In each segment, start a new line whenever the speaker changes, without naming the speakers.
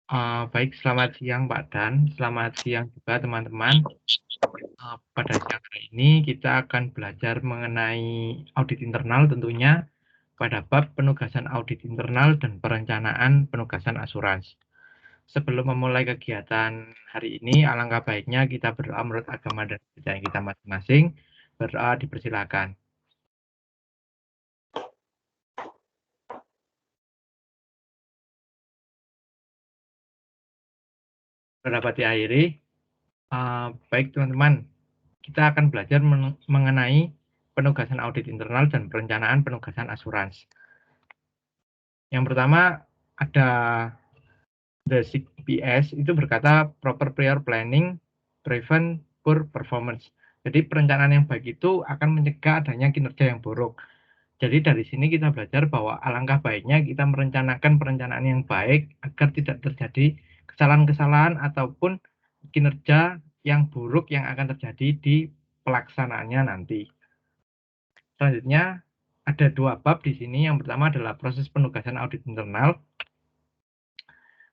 Baik, selamat siang Pak Dan, selamat siang juga teman-teman. Pada siang hari ini kita akan belajar mengenai audit internal tentunya pada bab penugasan audit internal dan perencanaan penugasan asuransi. Sebelum memulai kegiatan hari ini, alangkah baiknya kita berdoa menurut agama dan kepercayaan kita masing-masing. Berdoa dipersilakan. Berdapat diakhiri. Baik teman-teman, kita akan belajar mengenai penugasan audit internal dan perencanaan penugasan asuransi. Yang pertama ada The CPS itu berkata proper prior planning prevent poor performance. Jadi perencanaan yang baik itu akan mencegah adanya kinerja yang buruk. Jadi dari sini kita belajar bahwa alangkah baiknya kita merencanakan perencanaan yang baik agar tidak terjadi kesalahan-kesalahan ataupun kinerja yang buruk yang akan terjadi di pelaksanaannya nanti. Selanjutnya ada dua bab di sini. Yang pertama adalah proses penugasan audit internal.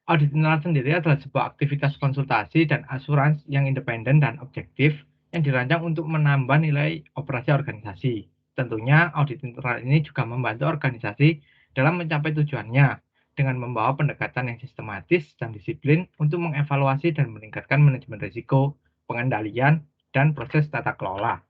Audit internal sendiri adalah sebuah aktivitas konsultasi dan asuransi yang independen dan objektif yang dirancang untuk menambah nilai operasi organisasi. Tentunya audit internal ini juga membantu organisasi dalam mencapai tujuannya dengan membawa pendekatan yang sistematis dan disiplin untuk mengevaluasi dan meningkatkan manajemen risiko, pengendalian, dan proses tata kelola.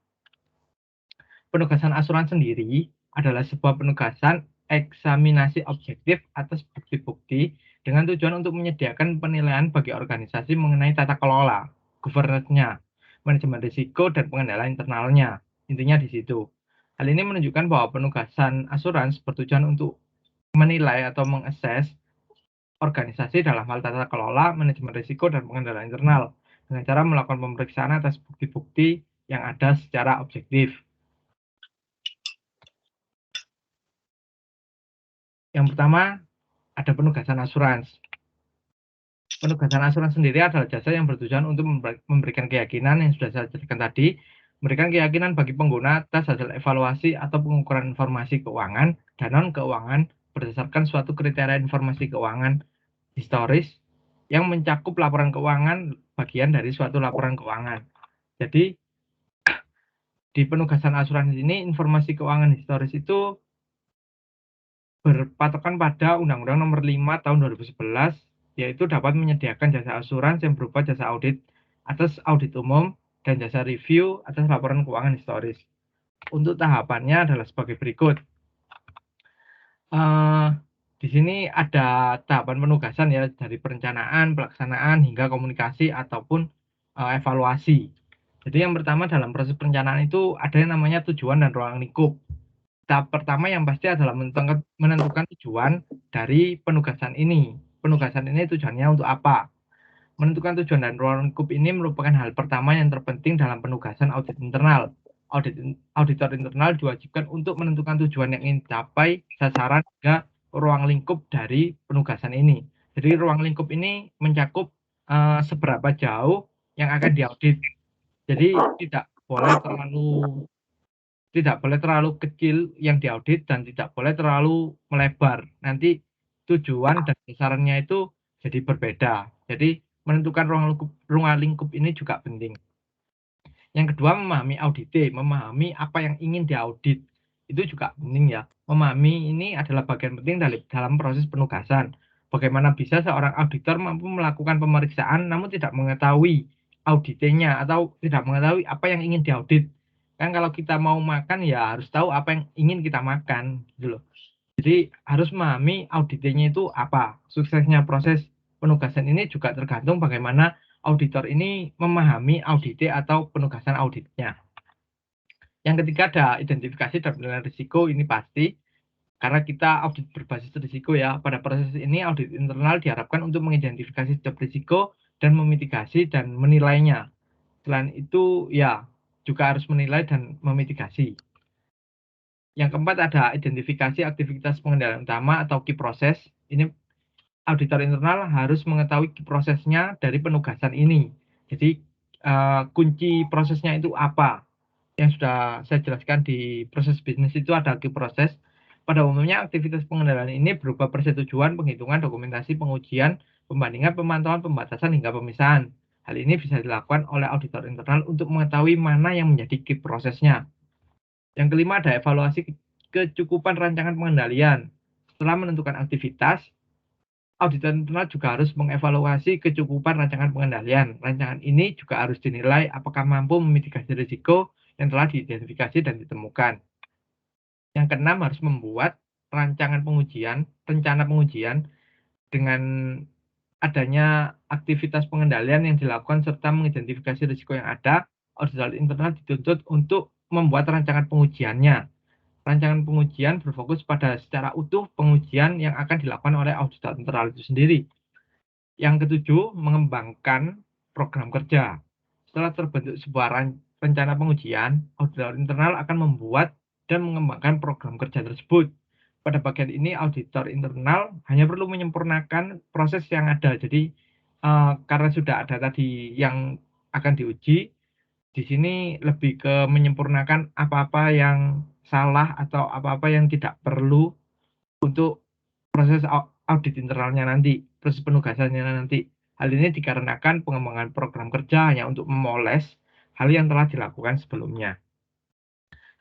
Penugasan asuransi sendiri adalah sebuah penugasan eksaminasi objektif atas bukti-bukti dengan tujuan untuk menyediakan penilaian bagi organisasi mengenai tata kelola, governance-nya, manajemen risiko, dan pengendalian internalnya. Intinya di situ. Hal ini menunjukkan bahwa penugasan asuransi bertujuan untuk menilai atau mengakses organisasi dalam hal tata kelola, manajemen risiko, dan pengendalian internal dengan cara melakukan pemeriksaan atas bukti-bukti yang ada secara objektif. Yang pertama, ada penugasan asuransi. Penugasan asuransi sendiri adalah jasa yang bertujuan untuk memberikan keyakinan yang sudah saya jelaskan tadi, memberikan keyakinan bagi pengguna atas hasil evaluasi atau pengukuran informasi keuangan dan non-keuangan berdasarkan suatu kriteria informasi keuangan historis yang mencakup laporan keuangan bagian dari suatu laporan keuangan. Jadi, di penugasan asuransi ini informasi keuangan historis itu berpatokan pada Undang-Undang Nomor 5 Tahun 2011, yaitu dapat menyediakan jasa asuransi yang berupa jasa audit atas audit umum dan jasa review atas laporan keuangan historis. Untuk tahapannya adalah sebagai berikut. Di sini ada tahapan penugasan ya, dari perencanaan, pelaksanaan, hingga komunikasi ataupun evaluasi. Jadi yang pertama dalam proses perencanaan itu ada yang namanya tujuan dan ruang lingkup. Tahap pertama yang pasti adalah menentukan tujuan dari penugasan ini. Penugasan ini tujuannya untuk apa? Menentukan tujuan dan ruang lingkup ini merupakan hal pertama yang terpenting dalam penugasan audit internal. Auditor internal diwajibkan untuk menentukan tujuan yang ingin dicapai, sasaran, hingga ruang lingkup dari penugasan ini. Jadi ruang lingkup ini mencakup seberapa jauh yang akan diaudit. Jadi tidak boleh terlalu kecil yang diaudit dan tidak boleh terlalu melebar. Nanti tujuan dan sasarannya itu jadi berbeda. Jadi menentukan ruang lingkup ini juga penting. Yang kedua, memahami audite, memahami apa yang ingin diaudit. Itu juga penting ya. Memahami ini adalah bagian penting dalam proses penugasan. Bagaimana bisa seorang auditor mampu melakukan pemeriksaan namun tidak mengetahui auditenya atau tidak mengetahui apa yang ingin diaudit. Kan kalau kita mau makan ya harus tahu apa yang ingin kita makan gitu loh. Jadi harus memahami auditenya itu apa. Suksesnya proses penugasan ini juga tergantung bagaimana auditor ini memahami audite atau penugasan auditnya. Yang ketiga ada identifikasi dan penilaian risiko, ini pasti karena kita audit berbasis risiko ya. Pada proses ini audit internal diharapkan untuk mengidentifikasi setiap risiko dan memitigasi dan menilainya. Selain itu ya juga harus menilai dan memitigasi. Yang keempat ada identifikasi aktivitas pengendalian utama atau key process. Ini auditor internal harus mengetahui key prosesnya dari penugasan ini. Jadi kunci prosesnya itu apa? Yang sudah saya jelaskan di proses bisnis itu ada key proses. Pada umumnya aktivitas pengendalian ini berupa persetujuan, penghitungan, dokumentasi, pengujian, pembandingan, pemantauan, pembatasan, hingga pemisahan. Hal ini bisa dilakukan oleh auditor internal untuk mengetahui mana yang menjadi key prosesnya. Yang kelima ada evaluasi kecukupan rancangan pengendalian. Setelah menentukan aktivitas, auditor internal juga harus mengevaluasi kecukupan rancangan pengendalian. Rancangan ini juga harus dinilai apakah mampu memitigasi risiko yang telah diidentifikasi dan ditemukan. Yang keenam harus membuat rencana pengujian dengan adanya aktivitas pengendalian yang dilakukan serta mengidentifikasi risiko yang ada. Auditor internal dituntut untuk membuat rancangan pengujiannya. Rancangan pengujian berfokus pada secara utuh pengujian yang akan dilakukan oleh auditor internal itu sendiri. Yang ketujuh, mengembangkan program kerja. Setelah terbentuk sebuah rencana pengujian, auditor internal akan membuat dan mengembangkan program kerja tersebut. Pada bagian ini, auditor internal hanya perlu menyempurnakan proses yang ada. Jadi, karena sudah ada tadi yang akan diuji, di sini lebih ke menyempurnakan apa-apa yang salah atau apa-apa yang tidak perlu untuk proses audit internalnya nanti, proses penugasannya nanti. Hal ini dikarenakan pengembangan program kerja hanya untuk memoles hal yang telah dilakukan sebelumnya.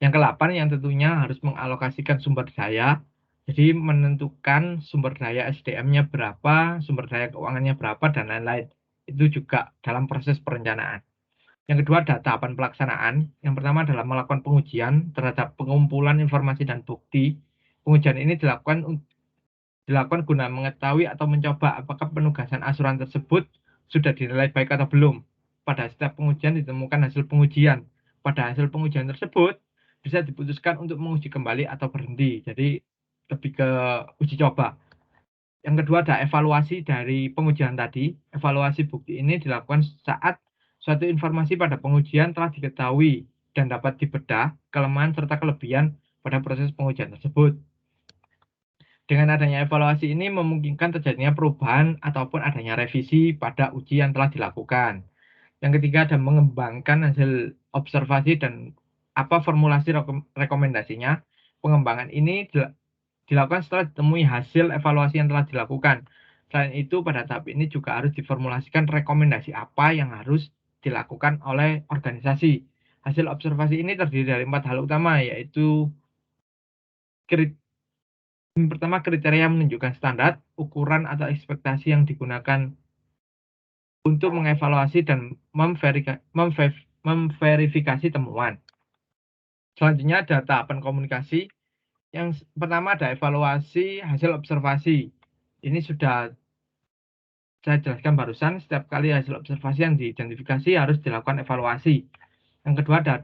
Yang ke-8 yang tentunya harus mengalokasikan sumber daya, jadi menentukan sumber daya SDM-nya berapa, sumber daya keuangannya berapa, dan lain-lain. Itu juga dalam proses perencanaan. Yang kedua ada tahapan pelaksanaan. Yang pertama adalah melakukan pengujian terhadap pengumpulan informasi dan bukti. Pengujian ini dilakukan guna mengetahui atau mencoba apakah penugasan asuran tersebut sudah dinilai baik atau belum. Pada setiap pengujian ditemukan hasil pengujian. Pada hasil pengujian tersebut bisa diputuskan untuk menguji kembali atau berhenti. Jadi lebih ke uji coba. Yang kedua ada evaluasi dari pengujian tadi. Evaluasi bukti ini dilakukan saat suatu informasi pada pengujian telah diketahui dan dapat dibedah kelemahan serta kelebihan pada proses pengujian tersebut. Dengan adanya evaluasi ini memungkinkan terjadinya perubahan ataupun adanya revisi pada uji yang telah dilakukan. Yang ketiga ada mengembangkan hasil observasi dan apa formulasi rekomendasinya. Pengembangan ini dilakukan setelah ditemui hasil evaluasi yang telah dilakukan. Selain itu, pada tahap ini juga harus diformulasikan rekomendasi apa yang harus dilakukan oleh organisasi. Hasil observasi ini terdiri dari 4 hal utama, yaitu yang pertama, kriteria menunjukkan standar, ukuran atau ekspektasi yang digunakan untuk mengevaluasi dan memverifikasi temuan. Selanjutnya ada tahapan komunikasi. Yang pertama ada evaluasi hasil observasi. Ini sudah saya jelaskan barusan, setiap kali hasil observasi yang diidentifikasi harus dilakukan evaluasi. Yang kedua ada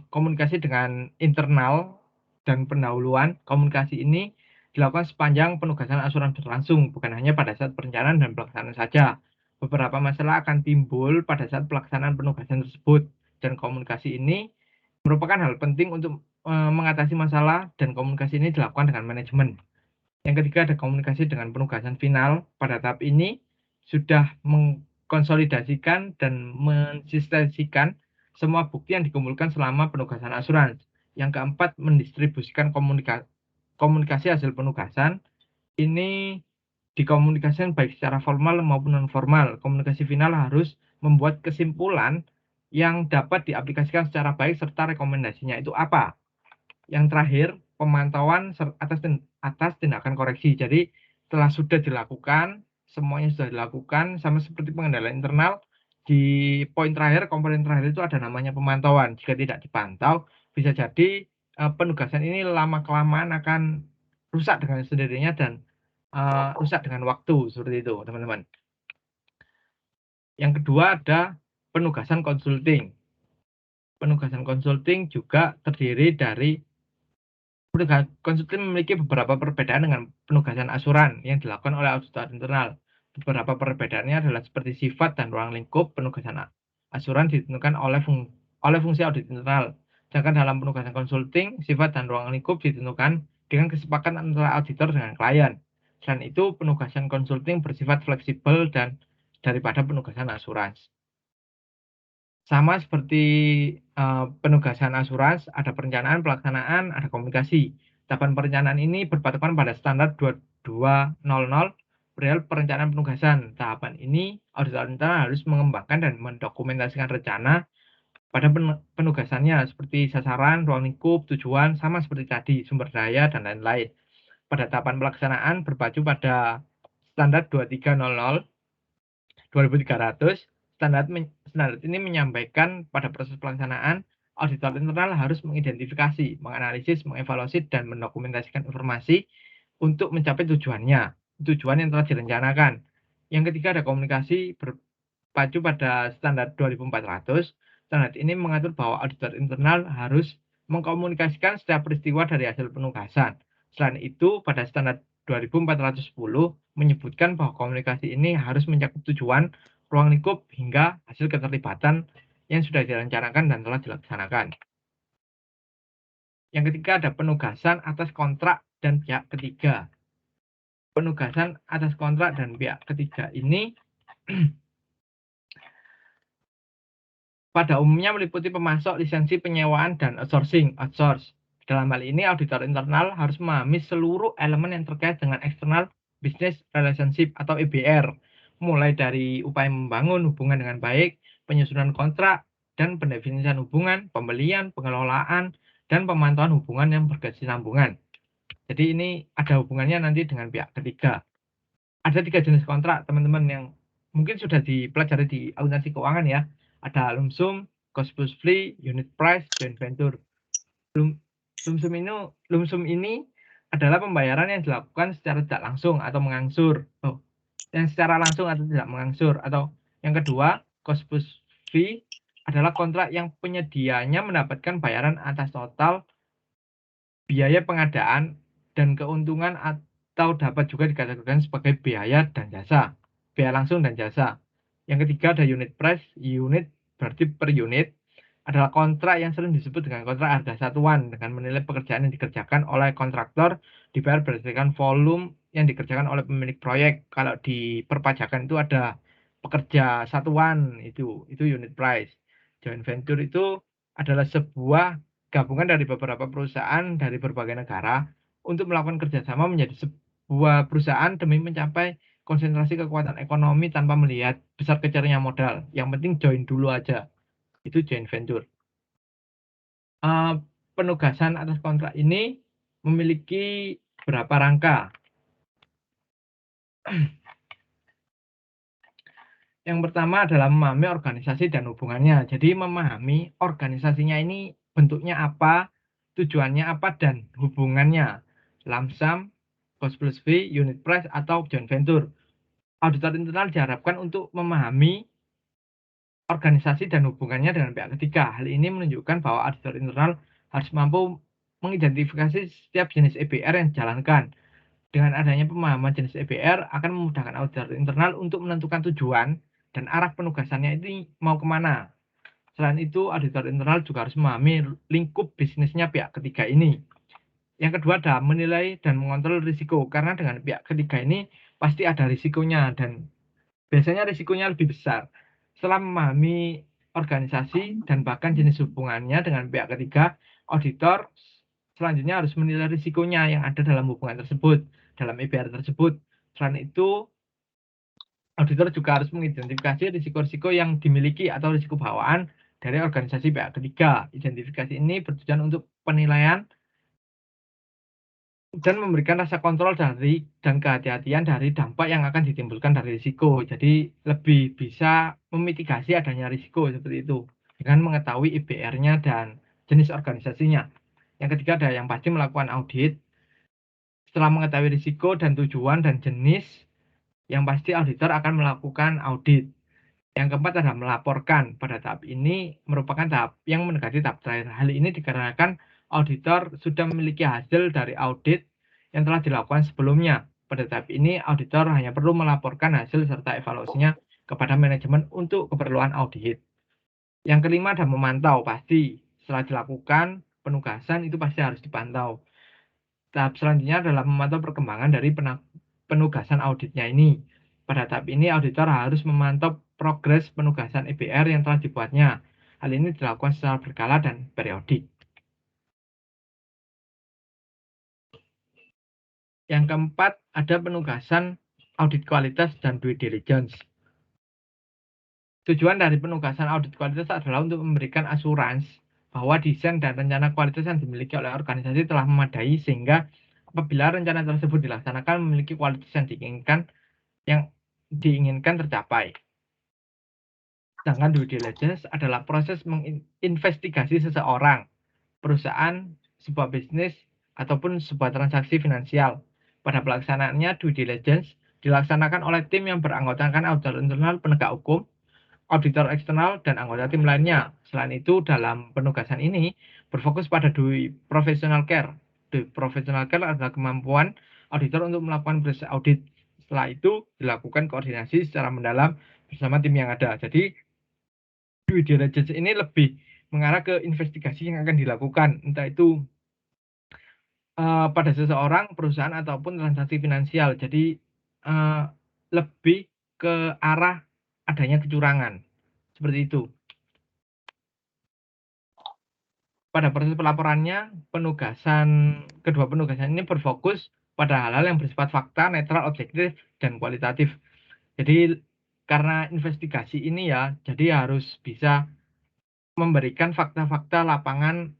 komunikasi dengan internal dan pendahuluan. Komunikasi ini dilakukan sepanjang penugasan asuran berlangsung, bukan hanya pada saat perencanaan dan pelaksanaan saja. Beberapa masalah akan timbul pada saat pelaksanaan penugasan tersebut, dan komunikasi ini merupakan hal penting untuk mengatasi masalah, dan komunikasi ini dilakukan dengan manajemen. Yang ketiga ada komunikasi dengan penugasan final. Pada tahap ini sudah mengkonsolidasikan dan mensistemasikan semua bukti yang dikumpulkan selama penugasan asuransi. Yang keempat, mendistribusikan komunikasi hasil penugasan. Ini dikomunikasikan baik secara formal maupun non formal. Komunikasi final harus membuat kesimpulan yang dapat diaplikasikan secara baik serta rekomendasinya itu apa. Yang terakhir, pemantauan atas tindakan koreksi. Jadi setelah sudah dilakukan, semuanya sudah dilakukan, sama seperti pengendalian internal, di poin terakhir, komponen terakhir itu ada namanya pemantauan. Jika tidak dipantau, bisa jadi penugasan ini lama-kelamaan akan rusak dengan sendirinya dan rusak dengan waktu, seperti itu, teman-teman. Yang kedua ada penugasan konsulting. Penugasan konsulting juga terdiri dari konsulting memiliki beberapa perbedaan dengan penugasan asuran yang dilakukan oleh auditor internal. Beberapa perbedaannya adalah seperti sifat dan ruang lingkup penugasan asuran ditentukan oleh fungsi audit internal. Sedangkan dalam penugasan konsulting, sifat dan ruang lingkup ditentukan dengan kesepakatan antara auditor dengan klien. Selain itu, penugasan konsulting bersifat fleksibel dan daripada penugasan asuransi. Sama seperti penugasan asuransi, ada perencanaan, pelaksanaan, ada komunikasi. Tahapan perencanaan ini berpatokan pada standar 2200 perihal perencanaan penugasan. Tahapan ini, auditor internal harus mengembangkan dan mendokumentasikan rencana pada penugasannya seperti sasaran, ruang lingkup, tujuan, sama seperti tadi, sumber daya, dan lain-lain. Pada tahapan pelaksanaan berpacu pada standar 2300 2300, standar ini menyampaikan pada proses pelaksanaan, auditor internal harus mengidentifikasi, menganalisis, mengevaluasi, dan mendokumentasikan informasi untuk mencapai tujuan yang telah direncanakan. Yang ketiga ada komunikasi berpacu pada standar 2400. Standar ini mengatur bahwa auditor internal harus mengkomunikasikan setiap peristiwa dari hasil penugasan. Selain itu, pada standar 2410 menyebutkan bahwa komunikasi ini harus mencakup tujuan, ruang lingkup, hingga hasil keterlibatan yang sudah direncanakan dan telah dilaksanakan. Yang ketiga ada penugasan atas kontrak dan pihak ketiga. Penugasan atas kontrak dan pihak ketiga ini pada umumnya meliputi pemasok, lisensi, penyewaan, dan outsource. Dalam hal ini, auditor internal harus memahami seluruh elemen yang terkait dengan external business relationship atau EBR, mulai dari upaya membangun hubungan dengan baik, penyusunan kontrak, dan pendefinisian hubungan, pembelian, pengelolaan, dan pemantauan hubungan yang berkesinambungan. Jadi ini ada hubungannya nanti dengan pihak ketiga. Ada 3 jenis kontrak, teman-teman, yang mungkin sudah dipelajari di akuntansi keuangan ya. Ada lump sum, cost plus fee, unit price, joint venture. Lump sum ini adalah pembayaran yang dilakukan secara tidak langsung atau mengangsur. Yang secara langsung atau tidak mengangsur. Atau yang kedua, cost plus fee adalah kontrak yang penyedianya mendapatkan bayaran atas total biaya pengadaan dan keuntungan atau dapat juga dikategorikan sebagai biaya dan jasa, biaya langsung dan jasa. Yang ketiga ada unit price. Unit berarti per unit, adalah kontrak yang sering disebut dengan kontrak harga satuan dengan menilai pekerjaan yang dikerjakan oleh kontraktor dibayar berdasarkan volume yang dikerjakan oleh pemilik proyek. Kalau di perpajakan itu ada pekerja satuan, itu unit price. Joint venture itu adalah sebuah gabungan dari beberapa perusahaan dari berbagai negara untuk melakukan kerjasama menjadi sebuah perusahaan demi mencapai konsentrasi kekuatan ekonomi tanpa melihat besar kecilnya modal. Yang penting join dulu aja. Itu joint venture. Penugasan atas kontrak ini memiliki berapa rangka. Yang pertama adalah memahami organisasi dan hubungannya. Jadi memahami organisasinya ini bentuknya apa, tujuannya apa, dan hubungannya. Lump sum, cost plus fee, unit price, atau joint venture. Auditor internal diharapkan untuk memahami organisasi dan hubungannya dengan pihak ketiga. Hal ini menunjukkan bahwa auditor internal harus mampu mengidentifikasi setiap jenis EBR yang dijalankan. Dengan adanya pemahaman jenis EBR akan memudahkan auditor internal untuk menentukan tujuan dan arah penugasannya ini mau kemana. Selain itu, auditor internal juga harus memahami lingkup bisnisnya pihak ketiga ini. Yang kedua adalah menilai dan mengontrol risiko, karena dengan pihak ketiga ini pasti ada risikonya dan biasanya risikonya lebih besar. Setelah memahami organisasi dan bahkan jenis hubungannya dengan pihak ketiga, auditor selanjutnya harus menilai risikonya yang ada dalam hubungan tersebut, dalam EBR tersebut. Selain itu, auditor juga harus mengidentifikasi risiko-risiko yang dimiliki atau risiko bawaan dari organisasi pihak ketiga. Identifikasi ini bertujuan untuk penilaian dan memberikan rasa kontrol dari dan kehati-hatian dari dampak yang akan ditimbulkan dari risiko. Jadi lebih bisa memitigasi adanya risiko seperti itu dengan mengetahui EBR-nya dan jenis organisasinya. Yang ketiga ada yang pasti melakukan audit. Setelah mengetahui risiko dan tujuan dan jenis, yang pasti auditor akan melakukan audit. Yang keempat adalah melaporkan. Pada tahap ini merupakan tahap yang mendekati tahap terakhir. Hal ini dikarenakan auditor sudah memiliki hasil dari audit yang telah dilakukan sebelumnya. Pada tahap ini, auditor hanya perlu melaporkan hasil serta evaluasinya kepada manajemen untuk keperluan audit. Yang kelima adalah memantau. Pasti setelah dilakukan penugasan itu pasti harus dipantau. Tahap selanjutnya adalah memantau perkembangan dari penugasan auditnya ini. Pada tahap ini, auditor harus memantau progres penugasan EBR yang telah dibuatnya. Hal ini dilakukan secara berkala dan periodik. Yang keempat, ada penugasan audit kualitas dan due diligence. Tujuan dari penugasan audit kualitas adalah untuk memberikan asuransi bahwa desain dan rencana kualitas yang dimiliki oleh organisasi telah memadai sehingga apabila rencana tersebut dilaksanakan memiliki kualitas yang diinginkan tercapai. Sedangkan due diligence adalah proses menginvestigasi seseorang, perusahaan, sebuah bisnis, ataupun sebuah transaksi finansial. Pada pelaksanaannya, due diligence dilaksanakan oleh tim yang beranggotakan auditor internal penegak hukum, auditor eksternal, dan anggota tim lainnya. Selain itu, dalam penugasan ini berfokus pada DUI Professional Care. DUI Professional Care adalah kemampuan auditor untuk melakukan proses audit. Setelah itu, dilakukan koordinasi secara mendalam bersama tim yang ada. Jadi, due diligence ini lebih mengarah ke investigasi yang akan dilakukan, entah itu pada seseorang, perusahaan, ataupun transaksi finansial. Jadi, lebih ke arah adanya kecurangan, seperti itu. Pada proses pelaporannya, kedua penugasan ini berfokus pada hal-hal yang bersifat fakta, netral, objektif, dan kualitatif. Jadi, karena investigasi ini ya, jadi harus bisa memberikan fakta-fakta lapangan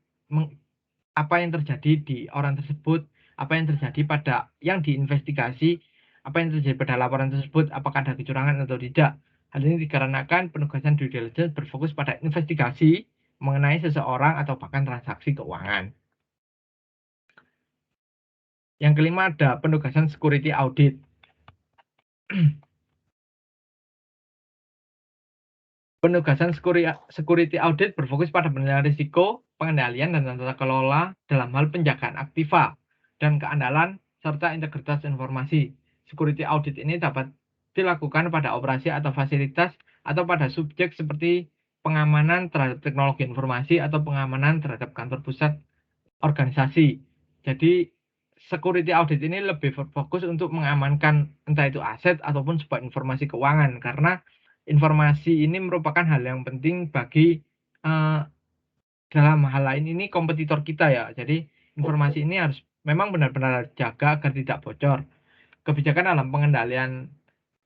apa yang terjadi di orang tersebut, apa yang terjadi pada yang diinvestigasi, apa yang terjadi pada laporan tersebut, apakah ada kecurangan atau tidak. Hal ini dikarenakan penugasan due diligence berfokus pada investigasi mengenai seseorang atau bahkan transaksi keuangan. Yang kelima ada penugasan security audit. Penugasan security audit berfokus pada penilaian risiko, pengendalian, dan tata kelola dalam hal penjagaan aktiva dan keandalan serta integritas informasi. Security audit ini dapat dilakukan pada operasi atau fasilitas atau pada subjek seperti pengamanan terhadap teknologi informasi atau pengamanan terhadap kantor pusat organisasi. Jadi security audit ini lebih berfokus untuk mengamankan entah itu aset ataupun sebuah informasi keuangan, karena informasi ini merupakan hal yang penting bagi dalam hal lain ini kompetitor kita ya. Jadi informasi ini harus memang benar-benar jaga agar tidak bocor. Kebijakan dalam pengendalian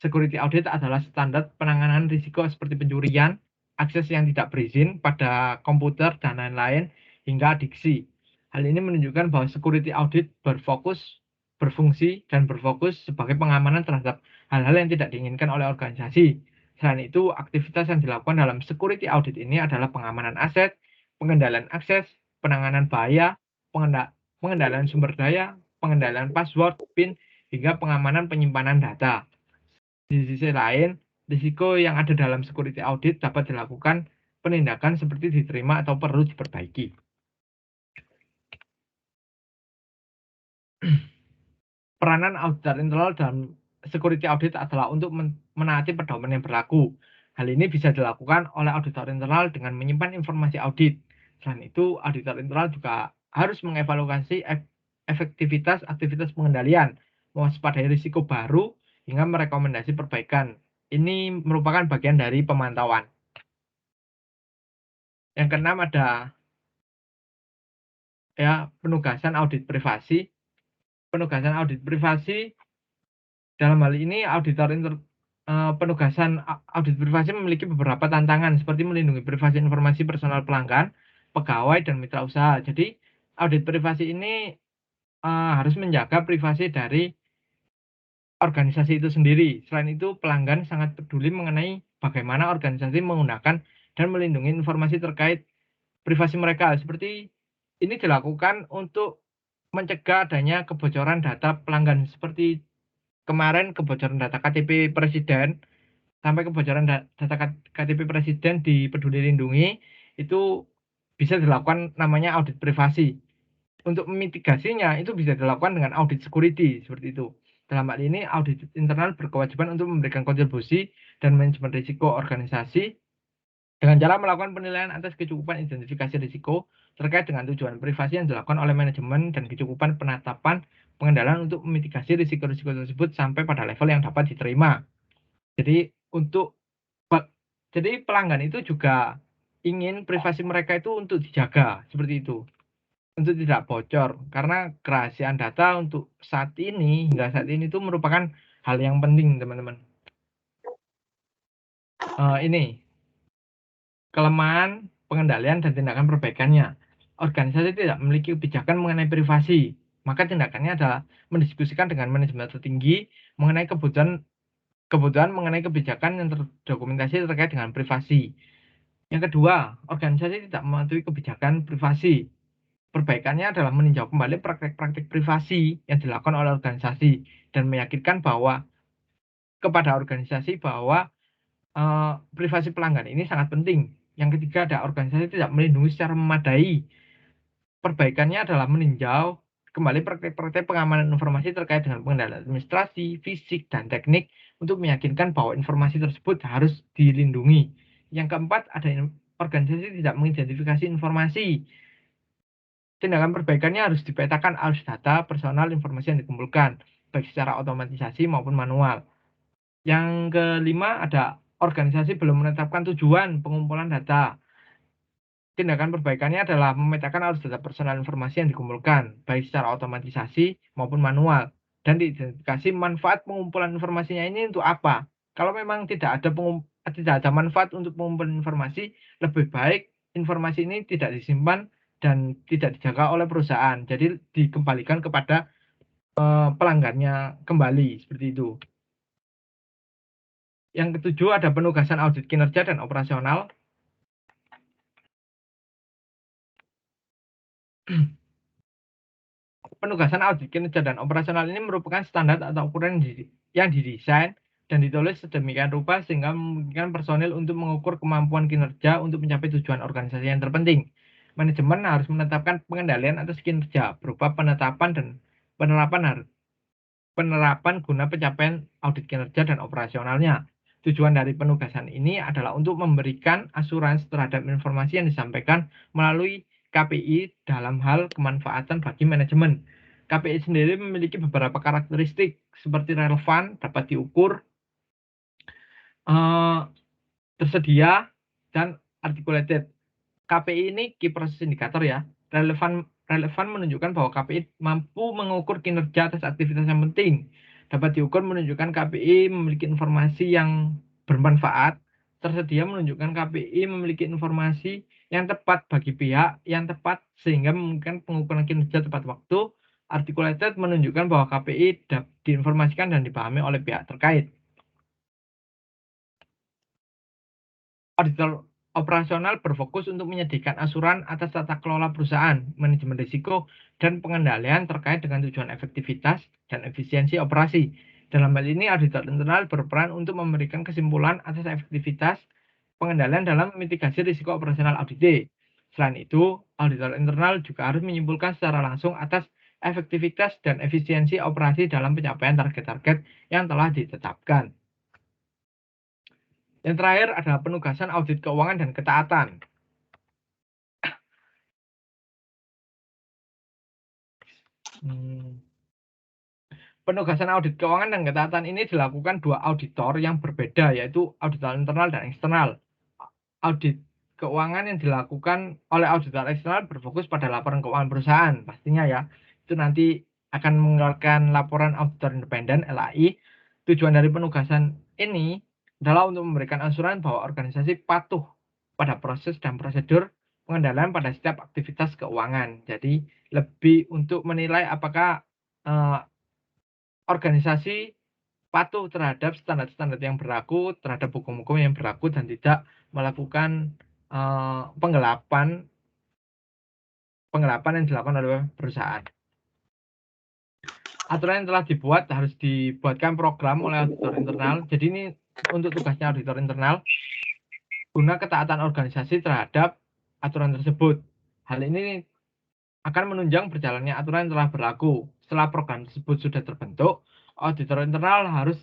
security audit adalah standar penanganan risiko seperti pencurian, akses yang tidak berizin pada komputer, dan lain-lain, hingga adiksi. Hal ini menunjukkan bahwa security audit berfungsi dan berfokus sebagai pengamanan terhadap hal-hal yang tidak diinginkan oleh organisasi. Selain itu, aktivitas yang dilakukan dalam security audit ini adalah pengamanan aset, pengendalian akses, penanganan bahaya, pengendalian sumber daya, pengendalian password, PIN, hingga pengamanan penyimpanan data. Di sisi lain, risiko yang ada dalam security audit dapat dilakukan penindakan seperti diterima atau perlu diperbaiki. Peranan auditor internal dalam security audit adalah untuk menaati pedoman yang berlaku. Hal ini bisa dilakukan oleh auditor internal dengan menyimpan informasi audit. Selain itu, auditor internal juga harus mengevaluasi efektivitas aktivitas pengendalian, mewaspadai risiko baru, hingga merekomendasi perbaikan. Ini merupakan bagian dari pemantauan. Yang keenam ada penugasan audit privasi. Penugasan audit privasi dalam hal ini penugasan audit privasi memiliki beberapa tantangan seperti melindungi privasi informasi personal pelanggan, pegawai, dan mitra usaha. Jadi audit privasi ini harus menjaga privasi dari organisasi itu sendiri. Selain itu, pelanggan sangat peduli mengenai bagaimana organisasi menggunakan dan melindungi informasi terkait privasi mereka. Seperti ini dilakukan untuk mencegah adanya kebocoran data pelanggan, seperti kemarin kebocoran data KTP Presiden, sampai kebocoran data KTP Presiden di Peduli Lindungi, itu bisa dilakukan namanya audit privasi. Untuk memitigasinya, itu bisa dilakukan dengan audit security, seperti itu. Dalam hal ini, audit internal berkewajiban untuk memberikan kontribusi dan manajemen risiko organisasi dengan cara melakukan penilaian atas kecukupan identifikasi risiko terkait dengan tujuan privasi yang dilakukan oleh manajemen dan kecukupan penetapan pengendalian untuk memitigasi risiko-risiko tersebut sampai pada level yang dapat diterima. Jadi jadi pelanggan itu juga ingin privasi mereka itu untuk dijaga, seperti itu. Untuk tidak bocor, karena kerahasiaan data untuk hingga saat ini itu merupakan hal yang penting, teman-teman. Ini kelemahan, pengendalian, dan tindakan perbaikannya. Organisasi tidak memiliki kebijakan mengenai privasi, maka tindakannya adalah mendiskusikan dengan manajemen tertinggi mengenai kebutuhan mengenai kebijakan yang terdokumentasi terkait dengan privasi. Yang kedua, organisasi tidak mematuhi kebijakan privasi. Perbaikannya adalah meninjau kembali praktek-praktek privasi yang dilakukan oleh organisasi dan meyakinkan kepada organisasi bahwa privasi pelanggan ini sangat penting. Yang ketiga, ada organisasi tidak melindungi secara memadai. Perbaikannya adalah meninjau kembali praktek-praktek pengamanan informasi terkait dengan pengendalian administrasi, fisik, dan teknik untuk meyakinkan bahwa informasi tersebut harus dilindungi. Yang keempat, ada organisasi tidak mengidentifikasi informasi. Tindakan perbaikannya harus dipetakan arus data, personal, informasi yang dikumpulkan, baik secara otomatisasi maupun manual. Yang kelima, ada organisasi belum menetapkan tujuan pengumpulan data. Tindakan perbaikannya adalah memetakan arus data personal informasi yang dikumpulkan, baik secara otomatisasi maupun manual, dan diidentifikasi manfaat pengumpulan informasinya ini untuk apa. Kalau memang tidak ada manfaat untuk pengumpulan informasi, lebih baik informasi ini tidak disimpan dan tidak dijaga oleh perusahaan. Jadi dikembalikan kepada pelanggannya kembali, seperti itu. Yang ketujuh, ada penugasan audit kinerja dan operasional. Penugasan audit kinerja dan operasional ini merupakan standar atau ukuran yang didesain dan ditulis sedemikian rupa sehingga memungkinkan personil untuk mengukur kemampuan kinerja untuk mencapai tujuan organisasi yang terpenting. Manajemen harus menetapkan pengendalian atas kinerja berupa penetapan dan penerapan guna pencapaian audit kinerja dan operasionalnya. Tujuan dari penugasan ini adalah untuk memberikan asuransi terhadap informasi yang disampaikan melalui KPI dalam hal kemanfaatan bagi manajemen. KPI sendiri memiliki beberapa karakteristik seperti relevan, dapat diukur, tersedia, dan articulated. KPI ini Key Process Indicator ya. Relevan menunjukkan bahwa KPI mampu mengukur kinerja atas aktivitas yang penting. Dapat diukur menunjukkan KPI memiliki informasi yang bermanfaat. Tersedia menunjukkan KPI memiliki informasi yang tepat bagi pihak yang tepat sehingga memungkinkan pengukuran kinerja tepat waktu. Articulated menunjukkan bahwa KPI diinformasikan dan dipahami oleh pihak terkait. Auditor operasional berfokus untuk menyediakan asuran atas tata kelola perusahaan, manajemen risiko, dan pengendalian terkait dengan tujuan efektivitas dan efisiensi operasi. Dalam hal ini, auditor internal berperan untuk memberikan kesimpulan atas efektivitas pengendalian dalam mitigasi risiko operasional audit. Selain itu, auditor internal juga harus menyimpulkan secara langsung atas efektivitas dan efisiensi operasi dalam pencapaian target-target yang telah ditetapkan. Yang terakhir adalah penugasan audit keuangan dan ketaatan. Penugasan audit keuangan dan ketaatan ini dilakukan dua auditor yang berbeda, yaitu auditor internal dan eksternal. Audit keuangan yang dilakukan oleh auditor eksternal berfokus pada laporan keuangan perusahaan, pastinya ya. Itu nanti akan mengeluarkan laporan auditor independen (LAI). Tujuan dari penugasan ini adalah untuk memberikan asuransi bahwa organisasi patuh pada proses dan prosedur pengendalian pada setiap aktivitas keuangan. Jadi lebih untuk menilai apakah organisasi patuh terhadap standar-standar yang berlaku, terhadap hukum-hukum yang berlaku, dan tidak melakukan penggelapan yang dilakukan oleh perusahaan. Aturan yang telah dibuat harus dibuatkan program oleh auditor internal. Jadi ini untuk tugasnya auditor internal guna ketaatan organisasi terhadap aturan tersebut. Hal ini akan menunjang berjalannya aturan yang telah berlaku. Setelah program tersebut sudah terbentuk, auditor internal harus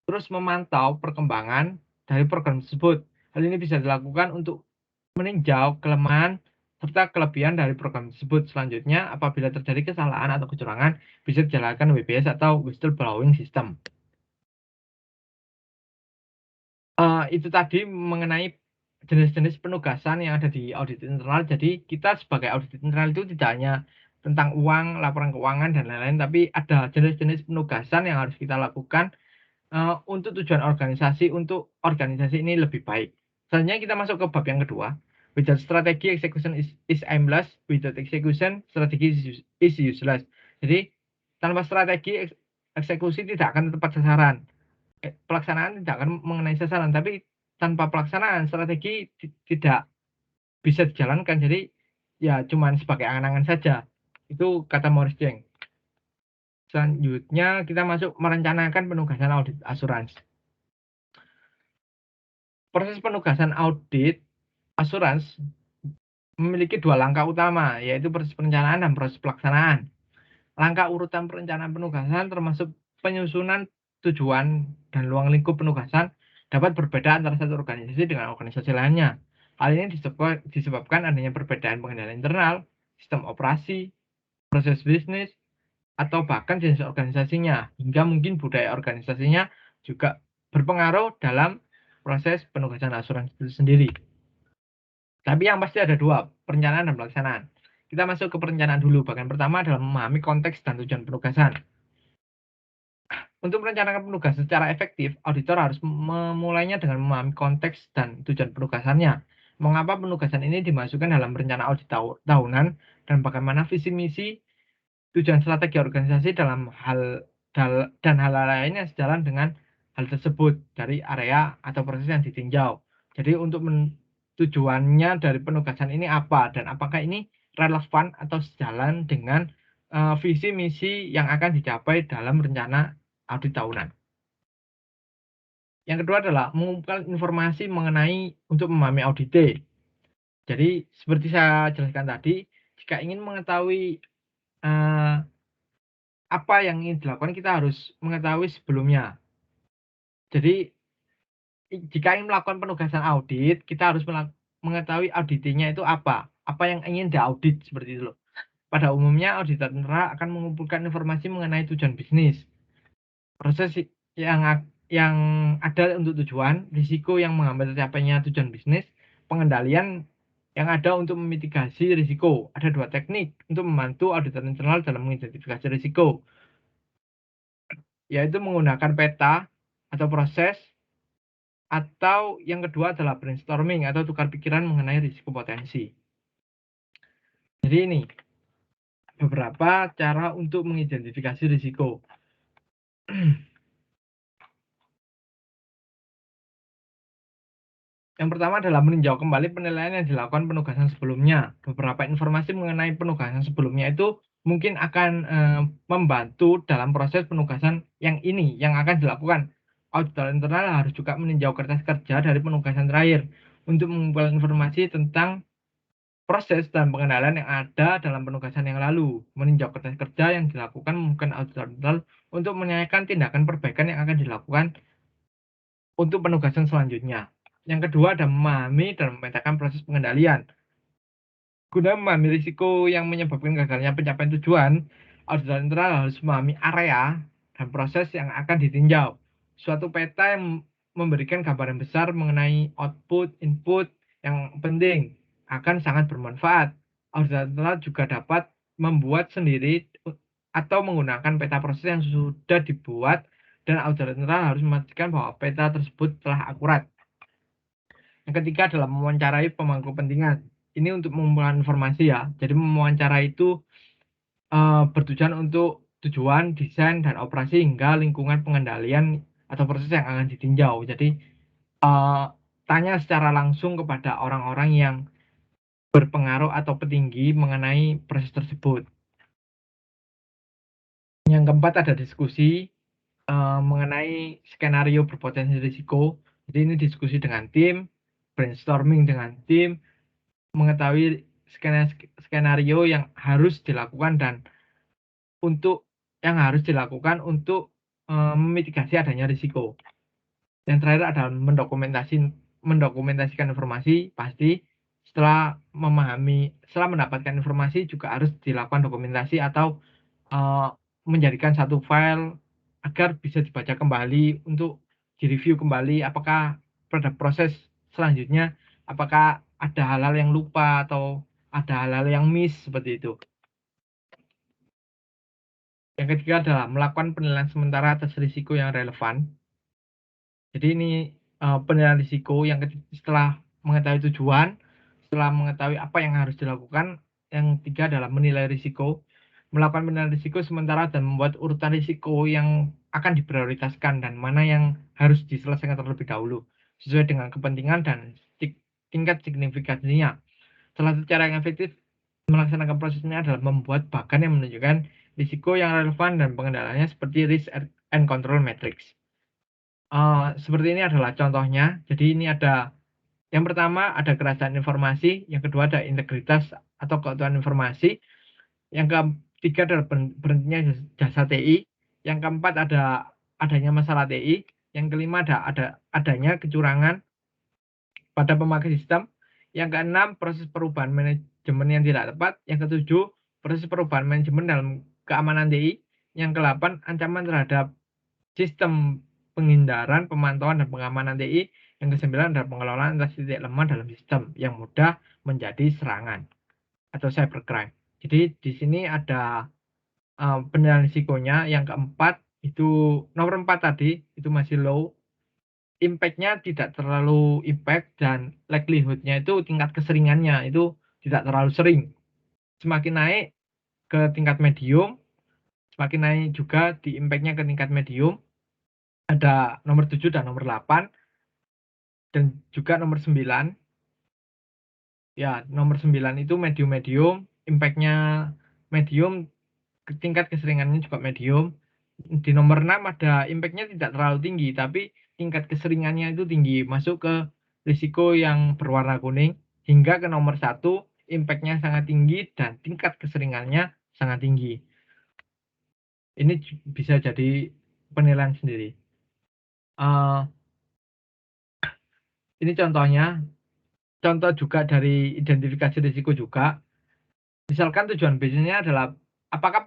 terus memantau perkembangan dari program tersebut. Hal ini bisa dilakukan untuk meninjau kelemahan serta kelebihan dari program tersebut. Selanjutnya, apabila terjadi kesalahan atau kecurangan, bisa dijalankan WBS atau whistleblowing system. Itu tadi mengenai jenis-jenis penugasan yang ada di audit internal. Jadi kita sebagai audit internal itu tidak hanya tentang uang, laporan keuangan, dan lain-lain, tapi ada jenis-jenis penugasan yang harus kita lakukan untuk tujuan organisasi, untuk organisasi ini lebih baik. Selanjutnya kita masuk ke bab yang kedua. Without strategy, execution is aimless. Without execution, strategy is useless. Jadi, tanpa strategi, eksekusi tidak akan tepat sasaran. Pelaksanaan tidak akan mengenai sasaran, tapi tanpa pelaksanaan, strategi tidak bisa dijalankan. Jadi, ya cuman sebagai angan-angan saja. Itu kata Maurice Cheng. Selanjutnya kita masuk merencanakan penugasan audit asuransi. Proses penugasan audit asuransi memiliki 2 langkah utama, yaitu proses perencanaan dan proses pelaksanaan. Langkah urutan perencanaan penugasan termasuk penyusunan tujuan dan ruang lingkup penugasan dapat berbeda antara satu organisasi dengan organisasi lainnya. Hal ini disebabkan adanya perbedaan pengendalian internal, sistem operasi, proses bisnis, atau bahkan jenis organisasinya, hingga mungkin budaya organisasinya juga berpengaruh dalam proses penugasan asuransi itu sendiri. Tapi yang pasti ada 2, perencanaan dan pelaksanaan. Kita masuk ke perencanaan dulu. Bagian pertama adalah memahami konteks dan tujuan penugasan. Untuk merencanakan penugasan secara efektif, auditor harus memulainya dengan memahami konteks dan tujuan penugasannya. Mengapa penugasan ini dimasukkan dalam rencana audit tahunan, dan bagaimana visi misi, tujuan strategi organisasi dalam dan hal-hal lainnya sejalan dengan hal tersebut dari area atau proses yang ditinjau. Jadi untuk tujuannya dari penugasan ini apa, dan apakah ini relevan atau sejalan dengan visi misi yang akan dicapai dalam rencana audit tahunan. Yang kedua adalah mengumpulkan informasi mengenai untuk memahami audit. Jadi seperti saya jelaskan tadi, jika ingin mengetahui apa yang ingin dilakukan, kita harus mengetahui sebelumnya. Jadi jika ingin melakukan penugasan audit, kita harus mengetahui auditinya itu apa yang ingin diaudit, seperti itu loh. Pada umumnya auditor internal akan mengumpulkan informasi mengenai tujuan bisnis, proses yang ada untuk tujuan, risiko yang menghambat tercapainya tujuan bisnis, pengendalian yang ada untuk memitigasi risiko. Ada 2 teknik untuk membantu auditor internal dalam mengidentifikasi risiko, yaitu menggunakan peta atau proses, atau yang kedua adalah brainstorming atau tukar pikiran mengenai risiko potensi. Jadi ini beberapa cara untuk mengidentifikasi risiko. Yang pertama adalah meninjau kembali penilaian yang dilakukan penugasan sebelumnya. Beberapa informasi mengenai penugasan sebelumnya itu mungkin akan membantu dalam proses penugasan yang ini yang akan dilakukan. Auditor internal harus juga meninjau kertas kerja dari penugasan terakhir untuk mengumpulkan informasi tentang proses dan pengendalian yang ada dalam penugasan yang lalu. Meninjau kertas kerja yang dilakukan mungkin auditor internal untuk menanyakan tindakan perbaikan yang akan dilakukan untuk penugasan selanjutnya. Yang kedua adalah memahami dan memetakan proses pengendalian. Guna memahami risiko yang menyebabkan gagalnya pencapaian tujuan, auditor internal harus memahami area dan proses yang akan ditinjau. Suatu peta yang memberikan gambaran besar mengenai output, input yang penting akan sangat bermanfaat. Auditor internal juga dapat membuat sendiri atau menggunakan peta proses yang sudah dibuat, dan auditor internal harus memastikan bahwa peta tersebut telah akurat. Yang ketiga adalah mewawancarai pemangku kepentingan. Ini untuk mengumpulkan informasi ya. Jadi mewawancara itu bertujuan untuk tujuan, desain, dan operasi hingga lingkungan pengendalian atau proses yang akan ditinjau. Jadi tanya secara langsung kepada orang-orang yang berpengaruh atau petinggi mengenai proses tersebut. Yang keempat ada diskusi mengenai skenario berpotensi risiko. Jadi ini diskusi dengan tim, brainstorming dengan tim, mengetahui skenario yang harus dilakukan dan harus dilakukan untuk memitigasi adanya risiko. Yang terakhir adalah mendokumentasikan informasi. Pasti setelah mendapatkan informasi juga harus dilakukan dokumentasi atau menjadikan satu file agar bisa dibaca kembali untuk direview kembali apakah pada proses selanjutnya apakah ada hal-hal yang lupa atau ada hal-hal yang miss, seperti itu. Yang ketiga adalah melakukan penilaian sementara atas risiko yang relevan. Jadi ini, penilaian risiko yang setelah mengetahui tujuan, setelah mengetahui apa yang harus dilakukan, yang ketiga adalah menilai risiko. Melakukan penilaian risiko sementara dan membuat urutan risiko yang akan diprioritaskan dan mana yang harus diselesaikan terlebih dahulu, sesuai dengan kepentingan dan tingkat signifikansinya. Salah satu cara yang efektif melaksanakan prosesnya adalah membuat bagan yang menunjukkan risiko yang relevan dan pengendaliannya seperti risk and control matrix. Seperti ini adalah contohnya. Jadi ini ada yang pertama ada kerahasiaan informasi, yang kedua ada integritas atau keutuhan informasi, yang ketiga adalah berhentinya jasa TI, yang keempat adanya masalah TI, yang kelima adanya kecurangan pada pemakai sistem, yang keenam proses perubahan manajemen yang tidak tepat, yang ketujuh proses perubahan manajemen dalam keamanan TI, yang kedelapan ancaman terhadap sistem penghindaran, pemantauan, dan pengamanan TI. Yang kesembilan adalah pengelolaan atas titik lemah dalam sistem yang mudah menjadi serangan atau cybercrime. Jadi di sini ada penilaian risikonya. Yang keempat itu nomor 4 tadi itu masih low, impact-nya tidak terlalu impact dan likelihood-nya itu tingkat keseringannya itu tidak terlalu sering. Semakin naik ke tingkat medium, semakin naik juga di impact-nya ke tingkat medium. Ada nomor 7 dan nomor 8 dan juga nomor 9. Ya, nomor 9 itu medium-medium, impact-nya medium, tingkat keseringannya juga medium. Di nomor 6 ada impact-nya tidak terlalu tinggi, tapi tingkat keseringannya itu tinggi, masuk ke risiko yang berwarna kuning, hingga ke nomor 1, impact-nya sangat tinggi dan tingkat keseringannya sangat tinggi. Ini bisa jadi penilaian sendiri. Ini contohnya, contoh juga dari identifikasi risiko juga. Misalkan tujuan bisnisnya adalah apakah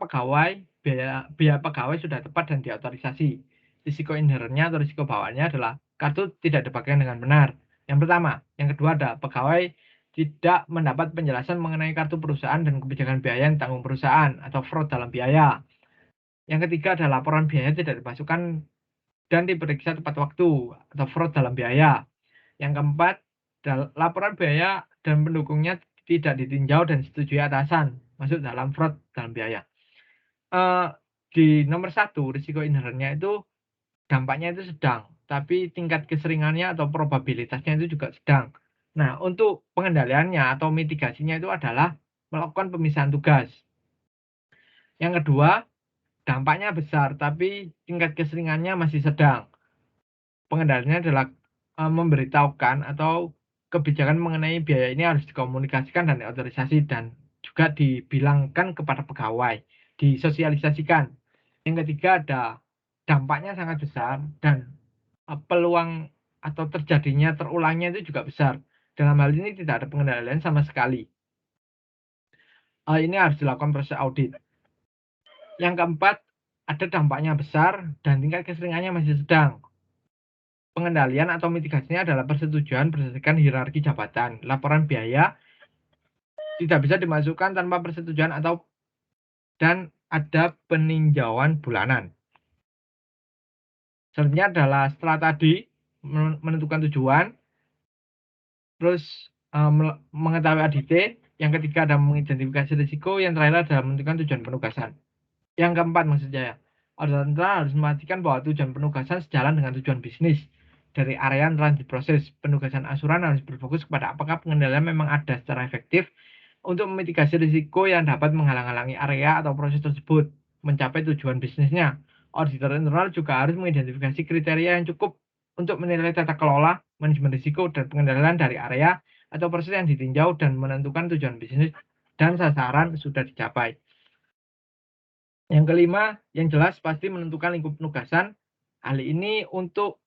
biaya pegawai sudah tepat dan diautorisasi. Risiko inherentnya atau risiko bawaannya adalah kartu tidak dipakai dengan benar. Yang pertama. Yang kedua ada pegawai tidak mendapat penjelasan mengenai kartu perusahaan dan kebijakan biaya yang ditanggung perusahaan atau fraud dalam biaya. Yang ketiga adalah laporan biaya tidak dimasukkan dan diperiksa tepat waktu atau fraud dalam biaya. Yang keempat, laporan biaya dan pendukungnya tidak ditinjau dan disetujui atasan, masuk dalam fraud dalam biaya. Di nomor 1, risiko inherentnya itu dampaknya itu sedang, tapi tingkat keseringannya atau probabilitasnya itu juga sedang. Nah, untuk pengendaliannya atau mitigasinya itu adalah melakukan pemisahan tugas. Yang kedua, dampaknya besar, tapi tingkat keseringannya masih sedang. Pengendaliannya adalah memberitahukan atau kebijakan mengenai biaya ini harus dikomunikasikan dan diotorisasi dan juga dibilangkan kepada pegawai, disosialisasikan. Yang ketiga ada dampaknya sangat besar dan peluang atau terulangnya itu juga besar. Dalam hal ini tidak ada pengendalian sama sekali. Ini harus dilakukan proses audit. Yang keempat, ada dampaknya besar dan tingkat keseringannya masih sedang. Pengendalian atau mitigasinya adalah persetujuan berdasarkan hierarki jabatan. Laporan biaya tidak bisa dimasukkan tanpa persetujuan dan ada peninjauan bulanan. Selanjutnya adalah setelah tadi menentukan tujuan, terus mengetahui ADT, yang ketiga ada mengidentifikasi risiko, yang terakhir adalah menentukan tujuan penugasan. Yang keempat maksud saya, harus memastikan bahwa tujuan penugasan sejalan dengan tujuan bisnis. Dari area yang telah diproses, penugasan asuran harus berfokus kepada apakah pengendalian memang ada secara efektif untuk memitigasi risiko yang dapat menghalang-halangi area atau proses tersebut mencapai tujuan bisnisnya. Auditor internal juga harus mengidentifikasi kriteria yang cukup untuk menilai tata kelola, manajemen risiko, dan pengendalian dari area atau proses yang ditinjau dan menentukan tujuan bisnis dan sasaran sudah dicapai. Yang kelima, yang jelas pasti menentukan lingkup penugasan. Hal ini untuk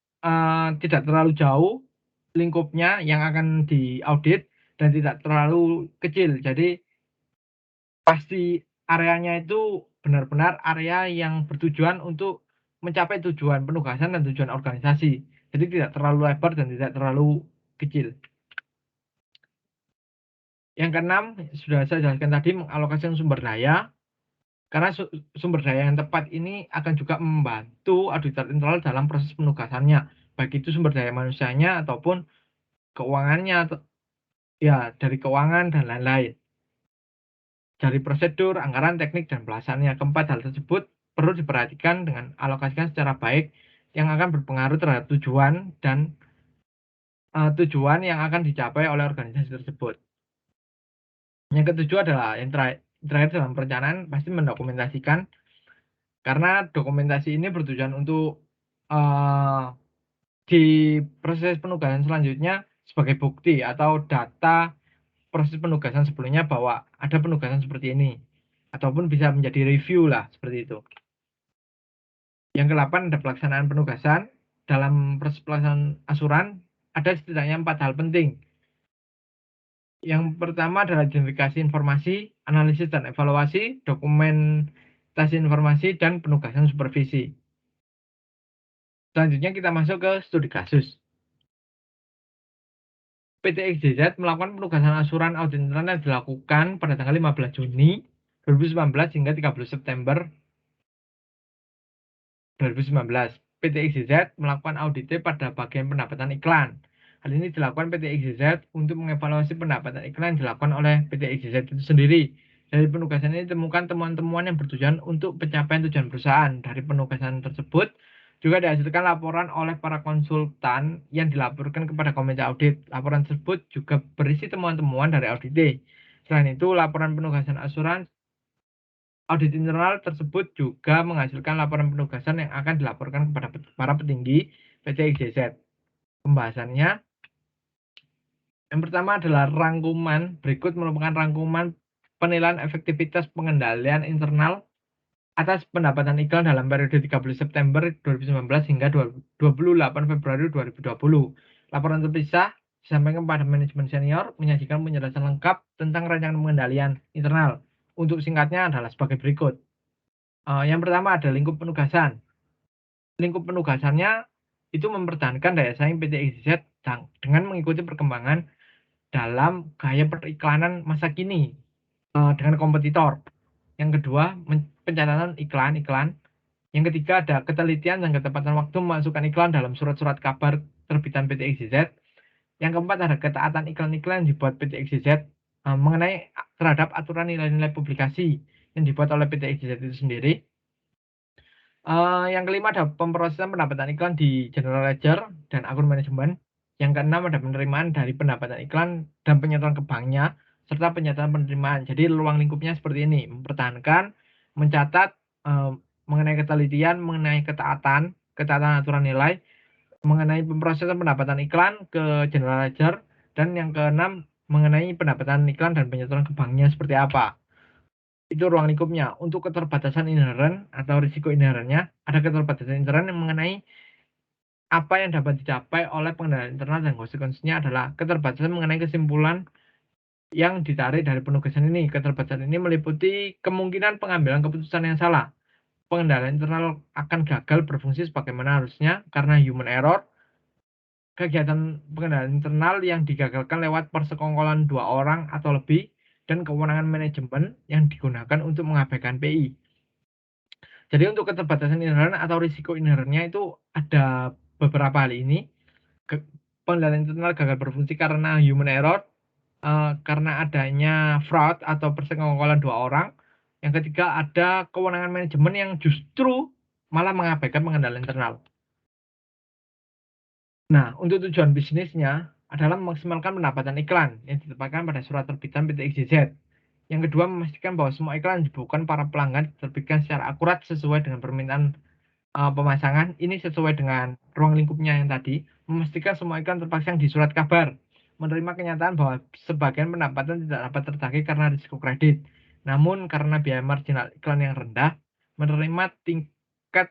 tidak terlalu jauh lingkupnya yang akan diaudit dan tidak terlalu kecil. Jadi pasti areanya itu benar-benar area yang bertujuan untuk mencapai tujuan penugasan dan tujuan organisasi. Jadi tidak terlalu lebar dan tidak terlalu kecil. Yang keenam, sudah saya jelaskan tadi, mengalokasikan sumber daya. Karena sumber daya yang tepat ini akan juga membantu auditor internal dalam proses penugasannya, baik itu sumber daya manusianya ataupun keuangannya, ya dari keuangan dan lain-lain. Dari prosedur, anggaran, teknik, dan pelaksanaannya. Keempat hal tersebut perlu diperhatikan dengan alokasikan secara baik yang akan berpengaruh terhadap tujuan yang akan dicapai oleh organisasi tersebut. Yang ketujuh adalah yang terakhir dalam perencanaan pasti mendokumentasikan, karena dokumentasi ini bertujuan untuk di proses penugasan selanjutnya sebagai bukti atau data proses penugasan sebelumnya bahwa ada penugasan seperti ini, ataupun bisa menjadi review lah seperti itu. Yang ke-8 ada pelaksanaan penugasan. Dalam proses pelaksanaan asuran ada setidaknya 4 hal penting. Yang pertama adalah identifikasi informasi, analisis dan evaluasi, dokumentasi informasi, dan penugasan supervisi. Selanjutnya kita masuk ke studi kasus. PT XYZ melakukan penugasan asuran audit internal yang dilakukan pada tanggal 15 Juni 2019 hingga 30 September 2019. PT XYZ melakukan audit pada bagian pendapatan iklan. Hal ini dilakukan PT XYZ untuk mengevaluasi pendapatan iklan yang dilakukan oleh PT XYZ itu sendiri. Dari penugasan ini ditemukan temuan-temuan yang bertujuan untuk pencapaian tujuan perusahaan. Dari penugasan tersebut juga dihasilkan laporan oleh para konsultan yang dilaporkan kepada komite audit. Laporan tersebut juga berisi temuan-temuan dari audit. Selain itu, laporan penugasan asuransi audit internal tersebut juga menghasilkan laporan penugasan yang akan dilaporkan kepada para petinggi PT XYZ. Pembahasannya, yang pertama adalah rangkuman. Berikut merupakan rangkuman penilaian efektivitas pengendalian internal atas pendapatan iklan dalam periode 30 September 2019 hingga 28 Februari 2020. Laporan terpisah disampaikan kepada manajemen senior, menyajikan penjelasan lengkap tentang rancangan pengendalian internal. Untuk singkatnya adalah sebagai berikut. Yang pertama ada lingkup penugasan. Lingkup penugasannya itu mempertahankan daya saing PT XYZ dengan mengikuti perkembangan dalam gaya periklanan masa kini dengan kompetitor. Yang kedua, pencatatan iklan. Yang ketiga ada ketelitian dan ketepatan waktu memasukkan iklan dalam surat-surat kabar terbitan PT XYZ. Yang keempat ada ketaatan iklan-iklan yang dibuat PT XYZ mengenai terhadap aturan nilai-nilai publikasi yang dibuat oleh PT XYZ itu sendiri. Yang kelima ada pemrosesan pendapatan iklan di general ledger dan akun manajemen. Yang keenam ada penerimaan dari pendapatan iklan dan penyetoran ke banknya, serta penyataan penerimaan. Jadi ruang lingkupnya seperti ini, mempertahankan, mencatat mengenai ketelitian, mengenai ketaatan aturan nilai, mengenai pemrosesan pendapatan iklan ke general ledger, dan yang keenam mengenai pendapatan iklan dan penyetoran ke banknya seperti apa. Itu ruang lingkupnya. Untuk keterbatasan inheren atau risiko inherennya, ada keterbatasan inheren yang mengenai apa yang dapat dicapai oleh pengendalian internal dan konsekuensinya adalah keterbatasan mengenai kesimpulan yang ditarik dari penugasan ini. Keterbatasan ini meliputi kemungkinan pengambilan keputusan yang salah. Pengendalian internal akan gagal berfungsi sebagaimana harusnya karena human error. Kegiatan pengendalian internal yang digagalkan lewat persekongkolan 2 orang atau lebih, dan kewenangan manajemen yang digunakan untuk mengabaikan PI. Jadi untuk keterbatasan inheren atau risiko inherennya itu ada beberapa hal ini. Pengendalian internal gagal berfungsi karena human error, karena adanya fraud atau persekongkolan 2 orang. Yang ketiga ada kewenangan manajemen yang justru malah mengabaikan pengendalian internal. Nah, untuk tujuan bisnisnya adalah memaksimalkan pendapatan iklan yang ditetapkan pada surat terbitan PT XYZ. Yang kedua, memastikan bahwa semua iklan yang dibukukan para pelanggan diterbitkan secara akurat sesuai dengan permintaan pemasangan. Ini sesuai dengan ruang lingkupnya yang tadi, memastikan semua iklan terpasang di surat kabar. Menerima kenyataan bahwa sebagian pendapatan tidak dapat tertagih karena risiko kredit. Namun karena biaya marginal iklan yang rendah, menerima tingkat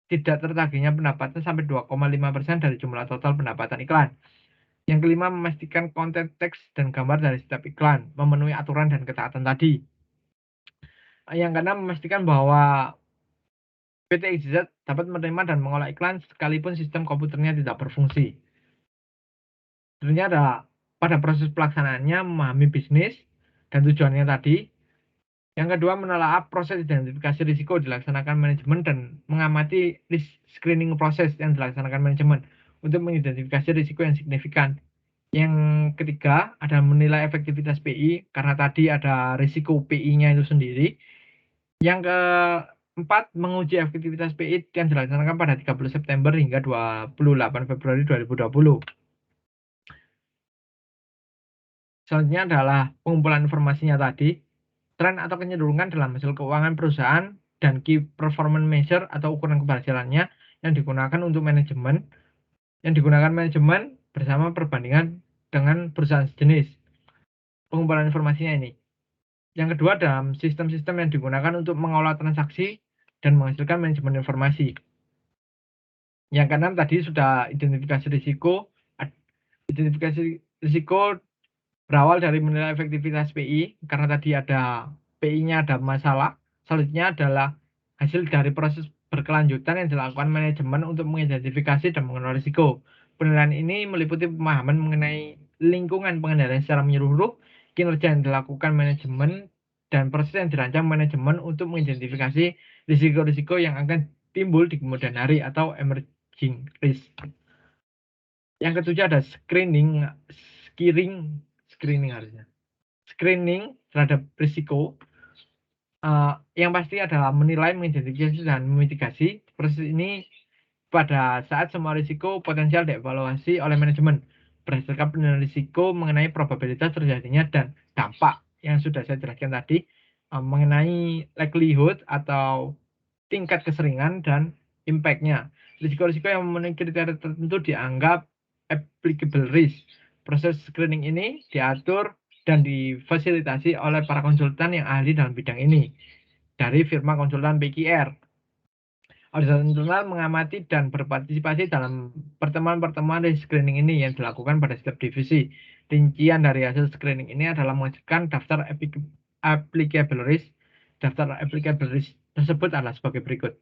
tidak tertagihnya pendapatan sampai 2,5% dari jumlah total pendapatan iklan. Yang kelima, memastikan konten teks dan gambar dari setiap iklan memenuhi aturan dan ketaatan tadi. Yang keenam, memastikan bahwa PT XYZ dapat menerima dan mengolah iklan sekalipun sistem komputernya tidak berfungsi. Sebenarnya ada pada proses pelaksanaannya memahami bisnis dan tujuannya tadi, Yang kedua, menelaah proses identifikasi risiko dilaksanakan manajemen dan mengamati screening proses yang dilaksanakan manajemen untuk mengidentifikasi risiko yang signifikan. Yang ketiga, ada menilai efektivitas PI karena tadi ada risiko PI-nya itu sendiri. Yang keempat, menguji efektivitas PI yang dilaksanakan pada 30 September hingga 28 Februari 2020. Selanjutnya adalah pengumpulan informasinya tadi, tren atau kecenderungan dalam hasil keuangan perusahaan, dan key performance measure atau ukuran keberhasilannya yang digunakan manajemen bersama perbandingan dengan perusahaan sejenis. Pengumpulan informasinya ini. Yang kedua, dalam sistem-sistem yang digunakan untuk mengolah transaksi dan menghasilkan manajemen informasi. Yang keenam tadi sudah identifikasi risiko. Identifikasi risiko berawal dari menilai efektivitas PI, karena tadi ada PI-nya ada masalah. Selanjutnya adalah hasil dari proses berkelanjutan yang dilakukan manajemen untuk mengidentifikasi dan mengenal risiko. Penilaian ini meliputi pemahaman mengenai lingkungan pengendalian secara menyeluruh, kinerja yang dilakukan manajemen, dan proses yang dirancang manajemen untuk mengidentifikasi risiko-risiko yang akan timbul di kemudian hari atau emerging risk. Yang ketujuh ada screening terhadap risiko. Yang pasti adalah menilai, mengidentifikasi, dan memitigasi. Proses ini pada saat semua risiko potensial dievaluasi oleh manajemen berdasarkan penilaian risiko mengenai probabilitas terjadinya dan dampak yang sudah saya jelaskan tadi, mengenai likelihood atau tingkat keseringan dan impact-nya. Risiko-risiko yang memenuhi kriteria tertentu dianggap applicable risk. Proses screening ini diatur dan difasilitasi oleh para konsultan yang ahli dalam bidang ini dari firma konsultan PQR. Auditor internal mengamati dan berpartisipasi dalam pertemuan-pertemuan risk screening ini yang dilakukan pada setiap divisi. Rincian dari hasil screening ini adalah menghasilkan daftar applicable risk. Daftar applicable risk tersebut adalah sebagai berikut.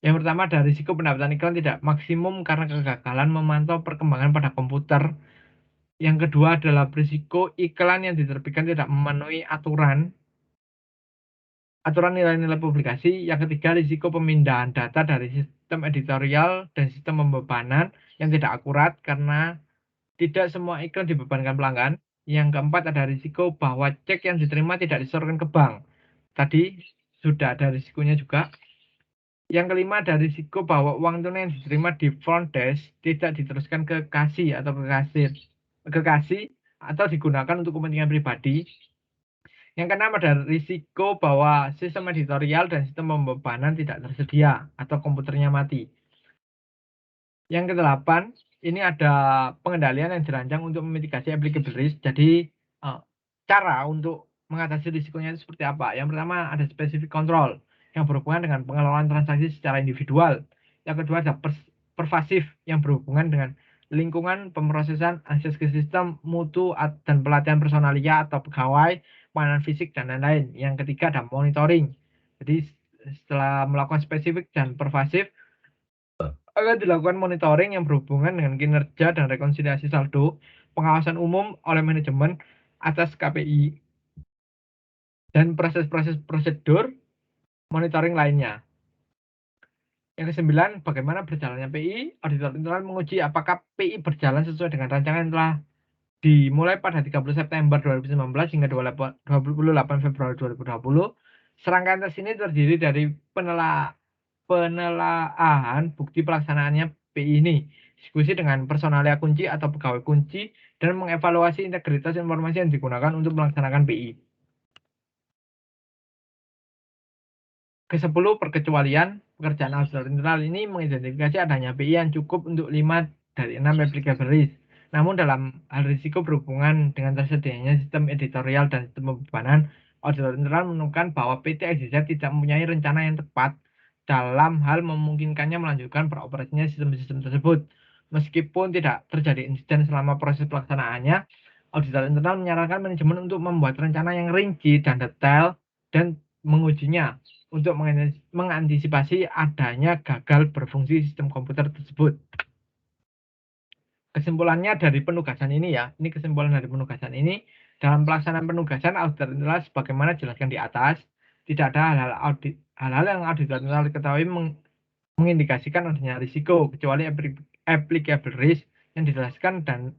Yang pertama ada risiko pendapatan iklan tidak maksimum karena kegagalan memantau perkembangan pada komputer. Yang kedua adalah risiko iklan yang diterbitkan tidak memenuhi aturan nilai-nilai publikasi. Yang ketiga, risiko pemindahan data dari sistem editorial dan sistem pembebanan yang tidak akurat karena tidak semua iklan dibebankan pelanggan. Yang keempat, ada risiko bahwa cek yang diterima tidak disetorkan ke bank. Tadi sudah ada risikonya juga. Yang kelima, ada risiko bahwa uang tunai yang diterima di front desk tidak diteruskan ke kasir atau digunakan untuk kepentingan pribadi. Yang keenam, ada risiko bahwa sistem editorial dan sistem pembebanan tidak tersedia atau komputernya mati. Yang kedelapan, ini ada pengendalian yang dirancang untuk memitigasi applicable risk. Jadi cara untuk mengatasi risikonya itu seperti apa? Yang pertama ada specific control yang berhubungan dengan pengelolaan transaksi secara individual. Yang kedua ada pervasif yang berhubungan dengan lingkungan pemrosesan, akses ke sistem, mutu, dan pelatihan personalia atau pegawai, penanganan fisik, dan lain-lain. Yang ketiga ada monitoring. Jadi setelah melakukan spesifik dan pervasif, akan dilakukan monitoring yang berhubungan dengan kinerja dan rekonsiliasi saldo, pengawasan umum oleh manajemen atas KPI, dan proses-proses prosedur monitoring lainnya. Yang kesembilan, bagaimana berjalannya PI. Auditor internal menguji apakah PI berjalan sesuai dengan rancangan yang telah dimulai pada 30 September 2019 hingga 28 Februari 2020. Serangkaian tes ini terdiri dari penelaahan bukti pelaksanaannya PI ini, diskusi dengan personalia kunci atau pegawai kunci, dan mengevaluasi integritas informasi yang digunakan untuk melaksanakan PI. Ke-10, perkecualian. Pekerjaan auditor internal ini mengidentifikasi adanya PI yang cukup untuk 5 dari 6 applicable risk. Namun dalam hal risiko berhubungan dengan tersedianya sistem editorial dan sistem pembebanan, auditor internal menemukan bahwa PT XYZ tidak mempunyai rencana yang tepat dalam hal memungkinkannya melanjutkan beroperasinya sistem-sistem tersebut. Meskipun tidak terjadi insiden selama proses pelaksanaannya, auditor internal menyarankan manajemen untuk membuat rencana yang rinci dan detail dan mengujinya untuk mengantisipasi adanya gagal berfungsi sistem komputer tersebut. Kesimpulannya dari penugasan ini ya, ini kesimpulan dari penugasan ini, Dalam pelaksanaan penugasan auditor internal sebagaimana dijelaskan di atas, tidak ada hal-hal yang auditor internal ketahui mengindikasikan adanya risiko kecuali applicable risk yang dijelaskan dan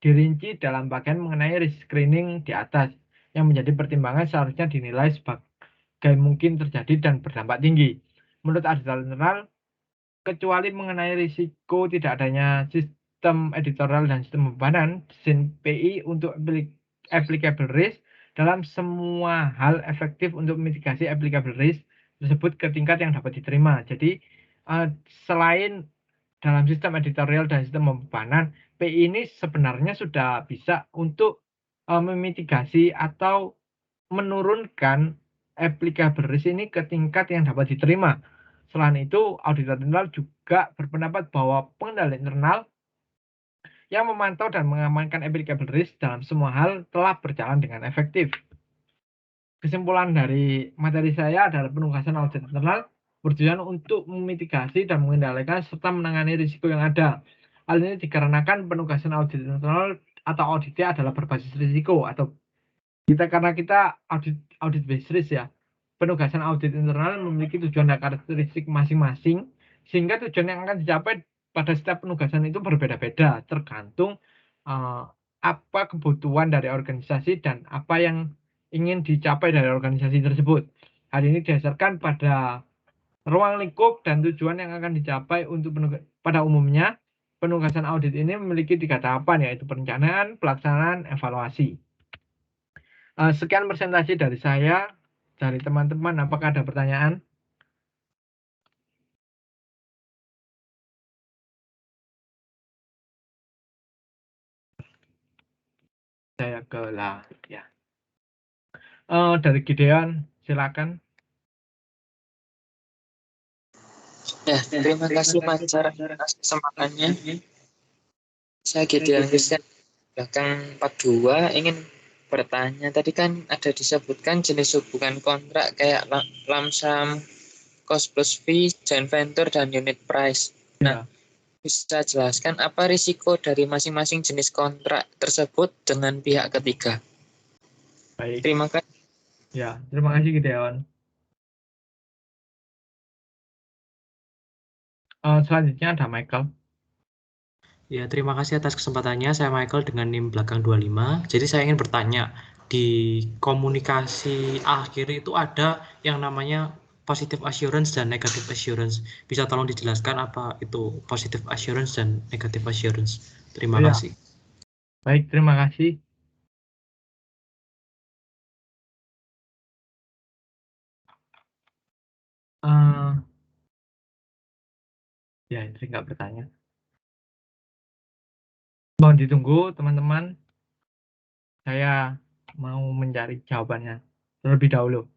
dirinci dalam bagian mengenai risk screening di atas yang menjadi pertimbangan seharusnya dinilai sebagai mungkin terjadi dan berdampak tinggi. Menurut auditor internal, kecuali mengenai risiko tidak adanya sistem editorial dan sistem pembebanan, SIN PI untuk applicable risk dalam semua hal efektif untuk mitigasi applicable risk tersebut ke tingkat yang dapat diterima. Jadi, selain dalam sistem editorial dan sistem pembebanan, PI ini sebenarnya sudah bisa untuk, memitigasi atau menurunkan applicable risk ini ke tingkat yang dapat diterima. Selain itu, auditor internal juga berpendapat bahwa pengendali internal yang memantau dan mengamankan applicable risk dalam semua hal telah berjalan dengan efektif. Kesimpulan dari materi saya adalah penugasan audit internal bertujuan untuk memitigasi dan mengendalikan serta menangani risiko yang ada. Hal ini dikarenakan penugasan audit internal atau auditnya adalah berbasis risiko atau karena kita audit based risk ya. Penugasan audit internal memiliki tujuan dan karakteristik masing-masing sehingga tujuan yang akan dicapai pada setiap penugasan itu berbeda-beda tergantung apa kebutuhan dari organisasi dan apa yang ingin dicapai dari organisasi tersebut. Hal ini didasarkan pada ruang lingkup dan tujuan yang akan dicapai untuk pada umumnya penugasan audit ini memiliki 3 tahapan yaitu perencanaan, pelaksanaan, evaluasi. Sekian presentasi dari saya, dari teman-teman. Apakah ada pertanyaan? Saya ya. Dari Gideon, silakan.
Ya, terima kasih Mas atas kesempatannya. Saya Gideon Christian belakang 42 ingin bertanya. Tadi kan ada disebutkan jenis hubungan kontrak kayak lump sum, cost plus fee, joint venture, dan unit price. Nah,
Ya,
bisa jelaskan apa risiko dari masing-masing jenis kontrak tersebut dengan pihak ketiga?
baik.
Terima kasih.
Ya, terima kasih Gideon. Selanjutnya ada Michael.
Ya, terima kasih atas kesempatannya. Saya Michael dengan NIM belakang 25. Jadi saya ingin bertanya, di komunikasi akhir itu ada yang namanya positive assurance dan negative assurance. Bisa tolong dijelaskan apa itu positive assurance dan negative assurance? Terima
Ya,
kasih.
baik, terima kasih. Ya, ini nggak bertanya. Mohon ditunggu, teman-teman. Saya mau mencari jawabannya terlebih dahulu.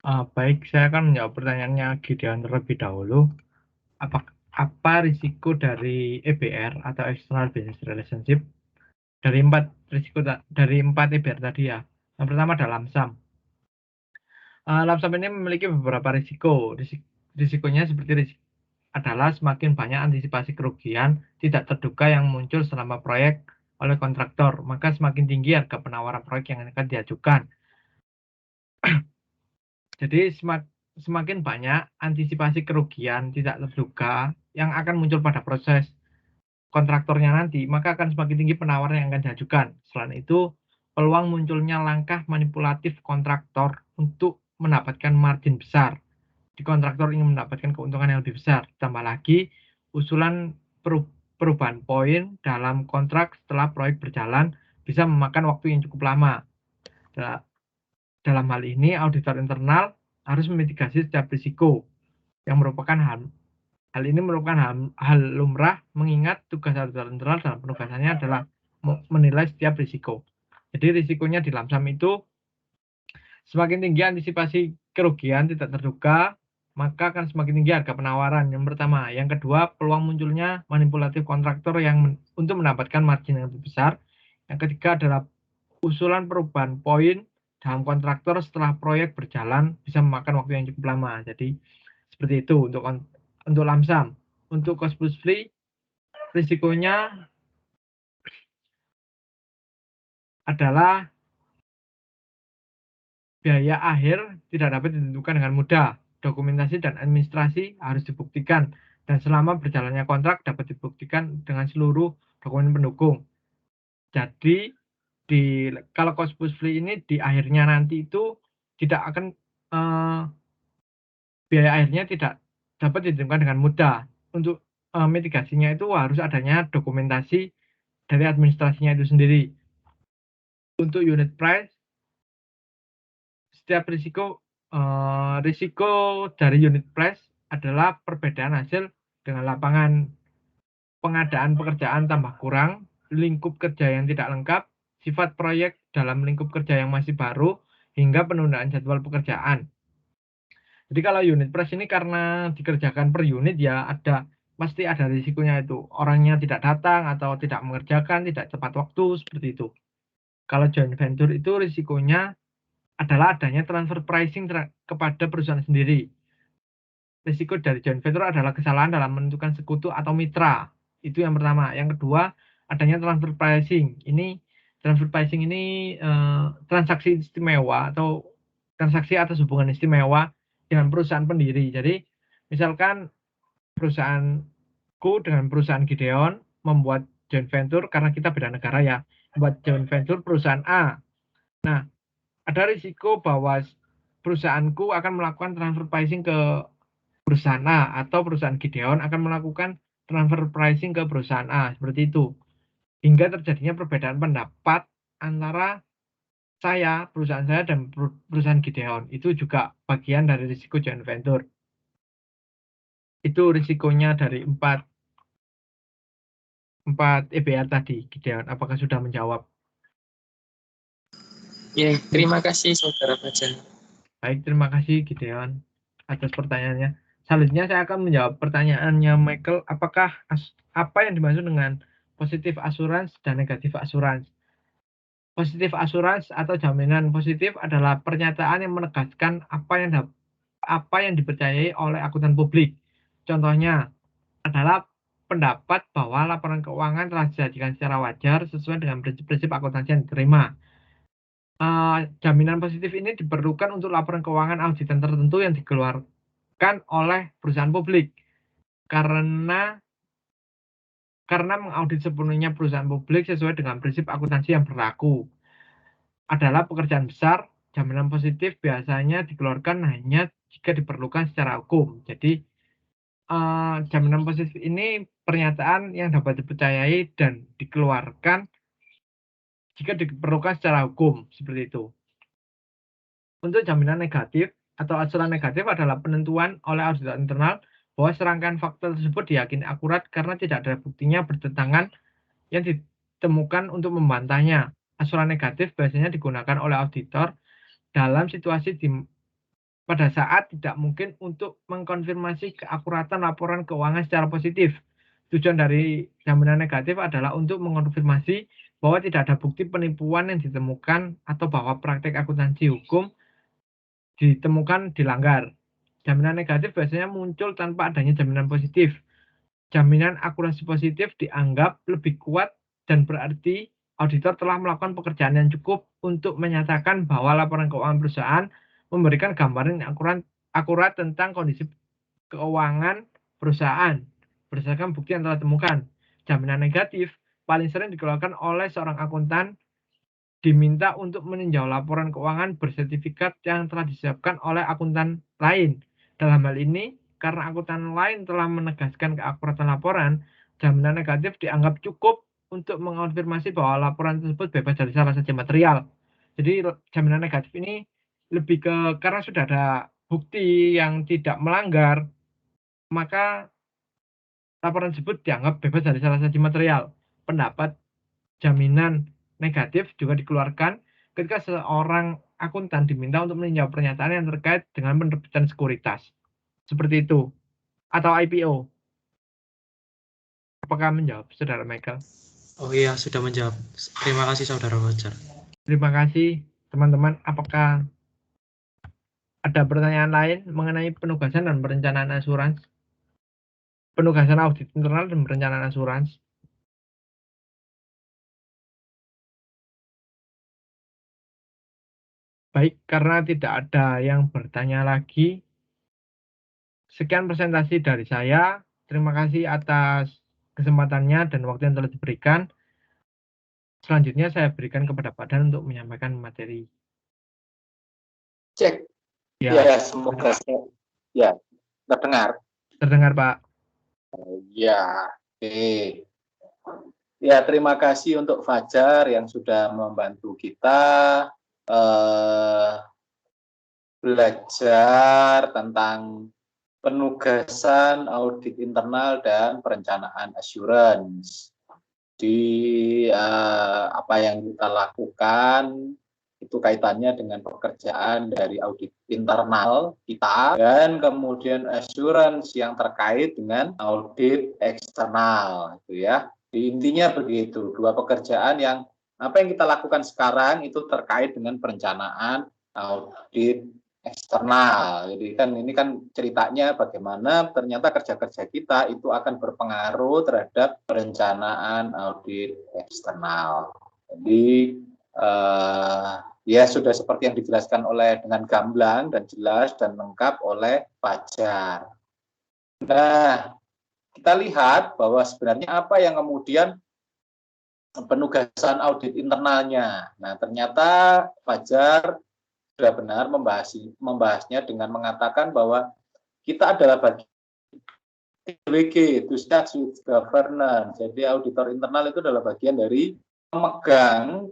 Baik, saya akan menjawab pertanyaannya Gideon terlebih dahulu. Apa risiko dari EBR atau External Business Relationship? Dari 4 EBR tadi ya. Yang pertama adalah lamsam. Lamsam ini memiliki beberapa risiko. Risikonya adalah semakin banyak antisipasi kerugian tidak terduga yang muncul selama proyek oleh kontraktor, maka semakin tinggi harga penawaran proyek yang akan diajukan. Jadi semakin banyak antisipasi kerugian tidak terduga yang akan muncul pada proses kontraktornya nanti, maka akan semakin tinggi penawaran yang akan diajukan. Selain itu, peluang munculnya langkah manipulatif kontraktor untuk mendapatkan margin besar. Di kontraktor ingin mendapatkan keuntungan yang lebih besar. Tambah lagi, usulan perubahan poin dalam kontrak setelah proyek berjalan bisa memakan waktu yang cukup lama. Dalam hal ini, auditor internal harus memitigasi setiap risiko, yang merupakan hal ini merupakan hal lumrah mengingat tugas auditor internal dalam penugasannya adalah menilai setiap risiko. Jadi risikonya di lamsam itu semakin tinggi antisipasi kerugian tidak terduga, maka akan semakin tinggi harga penawaran. Yang pertama, yang kedua, peluang munculnya manipulatif kontraktor yang untuk mendapatkan margin yang lebih besar. Yang ketiga adalah usulan perubahan poin dalam kontraktor setelah proyek berjalan bisa memakan waktu yang cukup lama. Jadi seperti itu untuk lamsam. Untuk cost plus free risikonya adalah biaya akhir tidak dapat ditentukan dengan mudah. Dokumentasi dan administrasi harus dibuktikan dan selama berjalannya kontrak dapat dibuktikan dengan seluruh dokumen pendukung. Jadi kalau cost plus free ini di akhirnya nanti itu tidak akan biaya akhirnya tidak dapat ditentukan dengan mudah. Untuk mitigasinya itu harus adanya dokumentasi dari administrasinya itu sendiri. Untuk unit price, setiap risiko dari unit price adalah perbedaan hasil dengan lapangan pengadaan pekerjaan tambah kurang, lingkup kerja yang tidak lengkap, sifat proyek dalam lingkup kerja yang masih baru, hingga penundaan jadwal pekerjaan. Jadi kalau unit price ini karena dikerjakan per unit ya pasti ada risikonya itu. Orangnya tidak datang atau tidak mengerjakan, tidak tepat waktu, seperti itu. Kalau joint venture itu risikonya adalah adanya transfer pricing kepada perusahaan sendiri. Risiko dari joint venture adalah kesalahan dalam menentukan sekutu atau mitra. Itu yang pertama. Yang kedua, adanya transfer pricing. Transfer pricing ini transaksi istimewa atau transaksi atas hubungan istimewa dengan perusahaan pendiri. Jadi, misalkan perusahaanku dengan perusahaan Gideon membuat joint venture karena kita beda negara ya, membuat joint venture perusahaan A. Nah, ada risiko bahwa perusahaanku akan melakukan transfer pricing ke perusahaan A atau perusahaan Gideon akan melakukan transfer pricing ke perusahaan A, seperti itu. Hingga terjadinya perbedaan pendapat antara perusahaan saya dan perusahaan Gideon. Itu juga bagian dari risiko joint venture. Itu risikonya dari 4 EBR tadi, Gideon. Apakah sudah menjawab?
Ya, terima kasih Saudara Fajar.
Baik, terima kasih Gideon atas pertanyaannya. Selanjutnya saya akan menjawab pertanyaannya Michael, apa yang dimaksud dengan positif assurance dan negatif assurance? Positif assurance atau jaminan positif adalah pernyataan yang menegaskan apa yang dipercayai oleh akuntan publik. Contohnya adalah pendapat bahwa laporan keuangan telah disajikan secara wajar sesuai dengan prinsip-prinsip akuntansi yang diterima. Jaminan positif ini diperlukan untuk laporan keuangan auditan tertentu yang dikeluarkan oleh perusahaan publik. Karena mengaudit sepenuhnya perusahaan publik sesuai dengan prinsip akuntansi yang berlaku adalah pekerjaan besar. Jaminan positif biasanya dikeluarkan hanya jika diperlukan secara hukum. Jadi, jaminan positif ini pernyataan yang dapat dipercayai dan dikeluarkan jika diperlukan secara hukum, seperti itu. Untuk jaminan negatif atau asuran negatif adalah penentuan oleh auditor internal bahwa serangkaian fakta tersebut diyakini akurat karena tidak ada buktinya bertentangan yang ditemukan untuk membantahnya. Asuran negatif biasanya digunakan oleh auditor dalam situasi pada saat tidak mungkin untuk mengkonfirmasi keakuratan laporan keuangan secara positif. Tujuan dari jaminan negatif adalah untuk mengkonfirmasi bahwa tidak ada bukti penipuan yang ditemukan atau bahwa praktek akuntansi hukum ditemukan dilanggar. Jaminan negatif biasanya muncul tanpa adanya jaminan positif. Jaminan akurasi positif dianggap lebih kuat dan berarti auditor telah melakukan pekerjaan yang cukup untuk menyatakan bahwa laporan keuangan perusahaan memberikan gambaran yang akurat tentang kondisi keuangan perusahaan berdasarkan bukti yang telah ditemukan. Jaminan negatif paling sering dikeluarkan oleh seorang akuntan diminta untuk meninjau laporan keuangan bersertifikat yang telah disiapkan oleh akuntan lain. Dalam hal ini, karena akuntan lain telah menegaskan keakuratan laporan, jaminan negatif dianggap cukup untuk mengonfirmasi bahwa laporan tersebut bebas dari salah satu material. Jadi jaminan negatif ini lebih ke karena sudah ada bukti yang tidak melanggar, maka laporan tersebut dianggap bebas dari salah satu material. Pendapat jaminan negatif juga dikeluarkan ketika seorang akuntan diminta untuk meninjau pernyataan yang terkait dengan penerbitan sekuritas. Seperti itu. Atau IPO. Apakah menjawab, Saudara Michael?
Oh iya, sudah menjawab. Terima kasih, Saudara Fajar.
Terima kasih, teman-teman. Apakah ada pertanyaan lain mengenai penugasan dan perencanaan asuransi? Penugasan audit internal dan perencanaan asuransi? Baik, karena tidak ada yang bertanya lagi, sekian presentasi dari saya. Terima kasih atas kesempatannya dan waktu yang telah diberikan. Selanjutnya saya berikan kepada Pak Dan untuk menyampaikan materi.
Cek. Ya, semoga ya terdengar.
Terdengar, Pak.
Ya, oke. Ya, terima kasih untuk Fajar yang sudah membantu kita belajar tentang penugasan audit internal dan perencanaan assurance. Di apa yang kita lakukan itu kaitannya dengan pekerjaan dari audit internal kita dan kemudian assurance yang terkait dengan audit eksternal, gitu ya. Di intinya begitu, dua pekerjaan yang apa yang kita lakukan sekarang itu terkait dengan perencanaan audit eksternal. Jadi kan ini kan ceritanya bagaimana ternyata kerja-kerja kita itu akan berpengaruh terhadap perencanaan audit eksternal. Jadi ya sudah seperti yang dijelaskan oleh dengan gamblang dan jelas dan lengkap oleh Fajar. Nah, kita lihat bahwa sebenarnya apa yang kemudian penugasan audit internalnya. Nah, ternyata Fajar sudah benar membahasnya dengan mengatakan bahwa kita adalah bagian TWG, itu Statutory Governance. Jadi auditor internal itu adalah bagian dari pemegang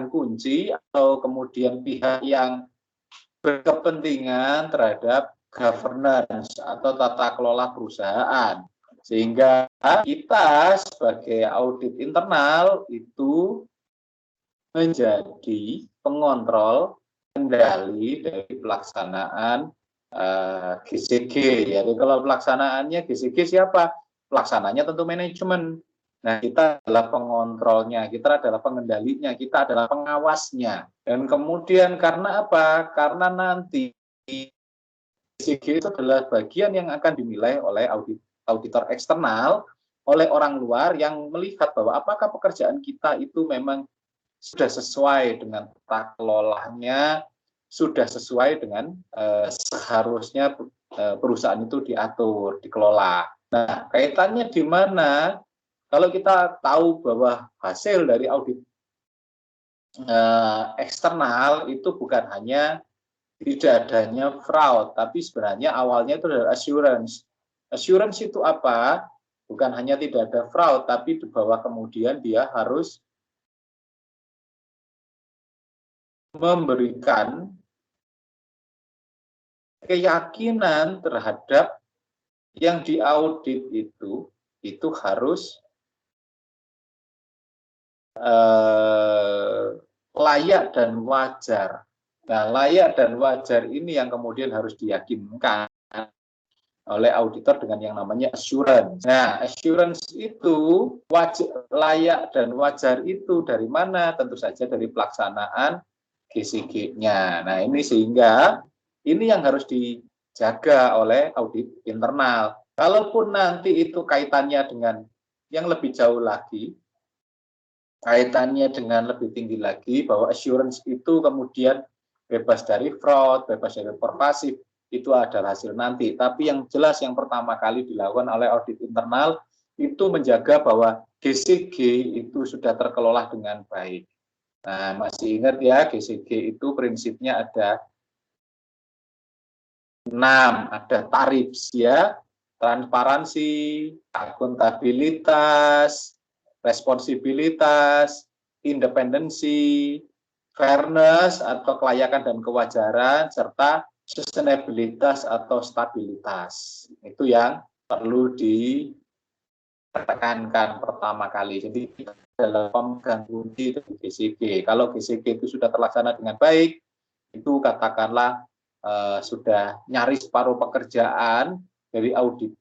kunci atau kemudian pihak yang berkepentingan terhadap governance atau tata kelola perusahaan. Sehingga kita sebagai audit internal itu menjadi pengontrol kendali dari pelaksanaan GCG. Jadi kalau pelaksanaannya GCG siapa? Pelaksananya tentu manajemen. Nah, kita adalah pengontrolnya, kita adalah pengendalinya, kita adalah pengawasnya. Dan kemudian karena apa? Karena nanti GCG itu adalah bagian yang akan dinilai oleh auditor eksternal, oleh orang luar yang melihat bahwa apakah pekerjaan kita itu memang sudah sesuai dengan tata kelolanya, sudah sesuai dengan seharusnya perusahaan itu diatur, dikelola. Nah, kaitannya di mana? Kalau kita tahu bahwa hasil dari audit eksternal itu bukan hanya tidak adanya fraud, tapi sebenarnya awalnya itu adalah assurance. Assurance itu apa? Bukan hanya tidak ada fraud, tapi bahwa kemudian dia harus memberikan keyakinan terhadap yang diaudit itu harus layak dan wajar. Nah, layak dan wajar ini yang kemudian harus diyakinkan oleh auditor dengan yang namanya assurance. Nah, assurance itu layak dan wajar itu dari mana? Tentu saja dari pelaksanaan GCG-nya. Nah, ini sehingga ini yang harus dijaga oleh audit internal. Kalaupun nanti itu kaitannya dengan yang lebih jauh lagi, kaitannya dengan lebih tinggi lagi, bahwa assurance itu kemudian bebas dari fraud, bebas dari pervasif, itu adalah hasil nanti. Tapi yang jelas yang pertama kali dilakukan oleh audit internal itu menjaga bahwa GCG itu sudah terkelola dengan baik. Nah, masih ingat ya, GCG itu prinsipnya ada 6, ada tarif ya, transparansi, akuntabilitas, responsibilitas, independensi, fairness atau kelayakan dan kewajaran, serta sustainabilitas atau stabilitas. Itu yang perlu ditekankan pertama kali. Jadi dalam pemegang kunci itu GCG. Kalau GCG itu sudah terlaksana dengan baik, itu katakanlah sudah nyaris separuh pekerjaan dari audit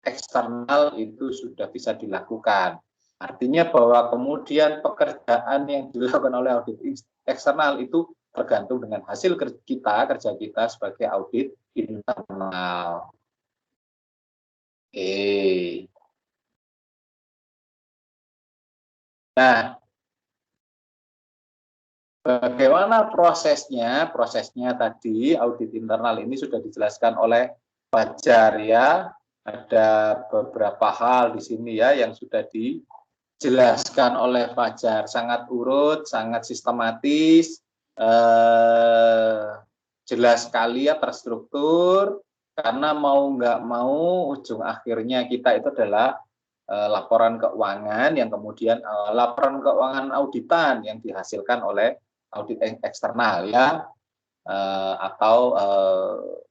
eksternal itu sudah bisa dilakukan. Artinya bahwa kemudian pekerjaan yang dilakukan oleh audit eksternal itu tergantung dengan hasil kerja kita sebagai audit internal. Oke. Nah, bagaimana prosesnya? Prosesnya tadi audit internal ini sudah dijelaskan oleh Fajar ya. Ada beberapa hal di sini ya yang sudah dijelaskan oleh Fajar, sangat urut, sangat sistematis, jelas sekali ya, terstruktur, karena mau nggak mau ujung akhirnya kita itu adalah laporan keuangan yang kemudian laporan keuangan auditan yang dihasilkan oleh audit eksternal ya, atau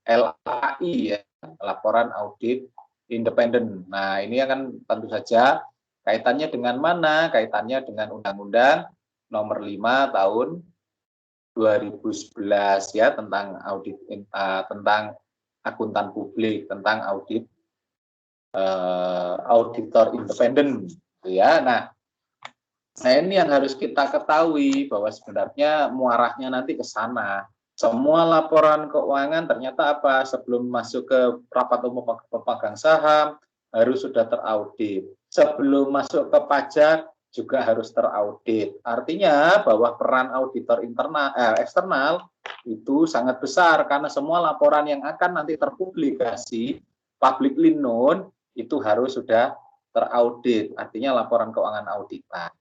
LAI ya, laporan audit independen. Nah, ini akan tentu saja kaitannya dengan mana? Kaitannya dengan Undang-Undang Nomor 5 Tahun 2011 ya, tentang audit tentang akuntan publik, tentang audit auditor independen ya. Nah, ini yang harus kita ketahui bahwa sebenarnya muarahnya nanti ke sana. Semua laporan keuangan ternyata apa? Sebelum masuk ke rapat umum pemegang saham harus sudah teraudit. Sebelum masuk ke pajak juga harus teraudit. Artinya bahwa peran auditor eksternal itu sangat besar karena semua laporan yang akan nanti terpublikasi publicly known itu harus sudah teraudit. Artinya laporan keuangan auditan.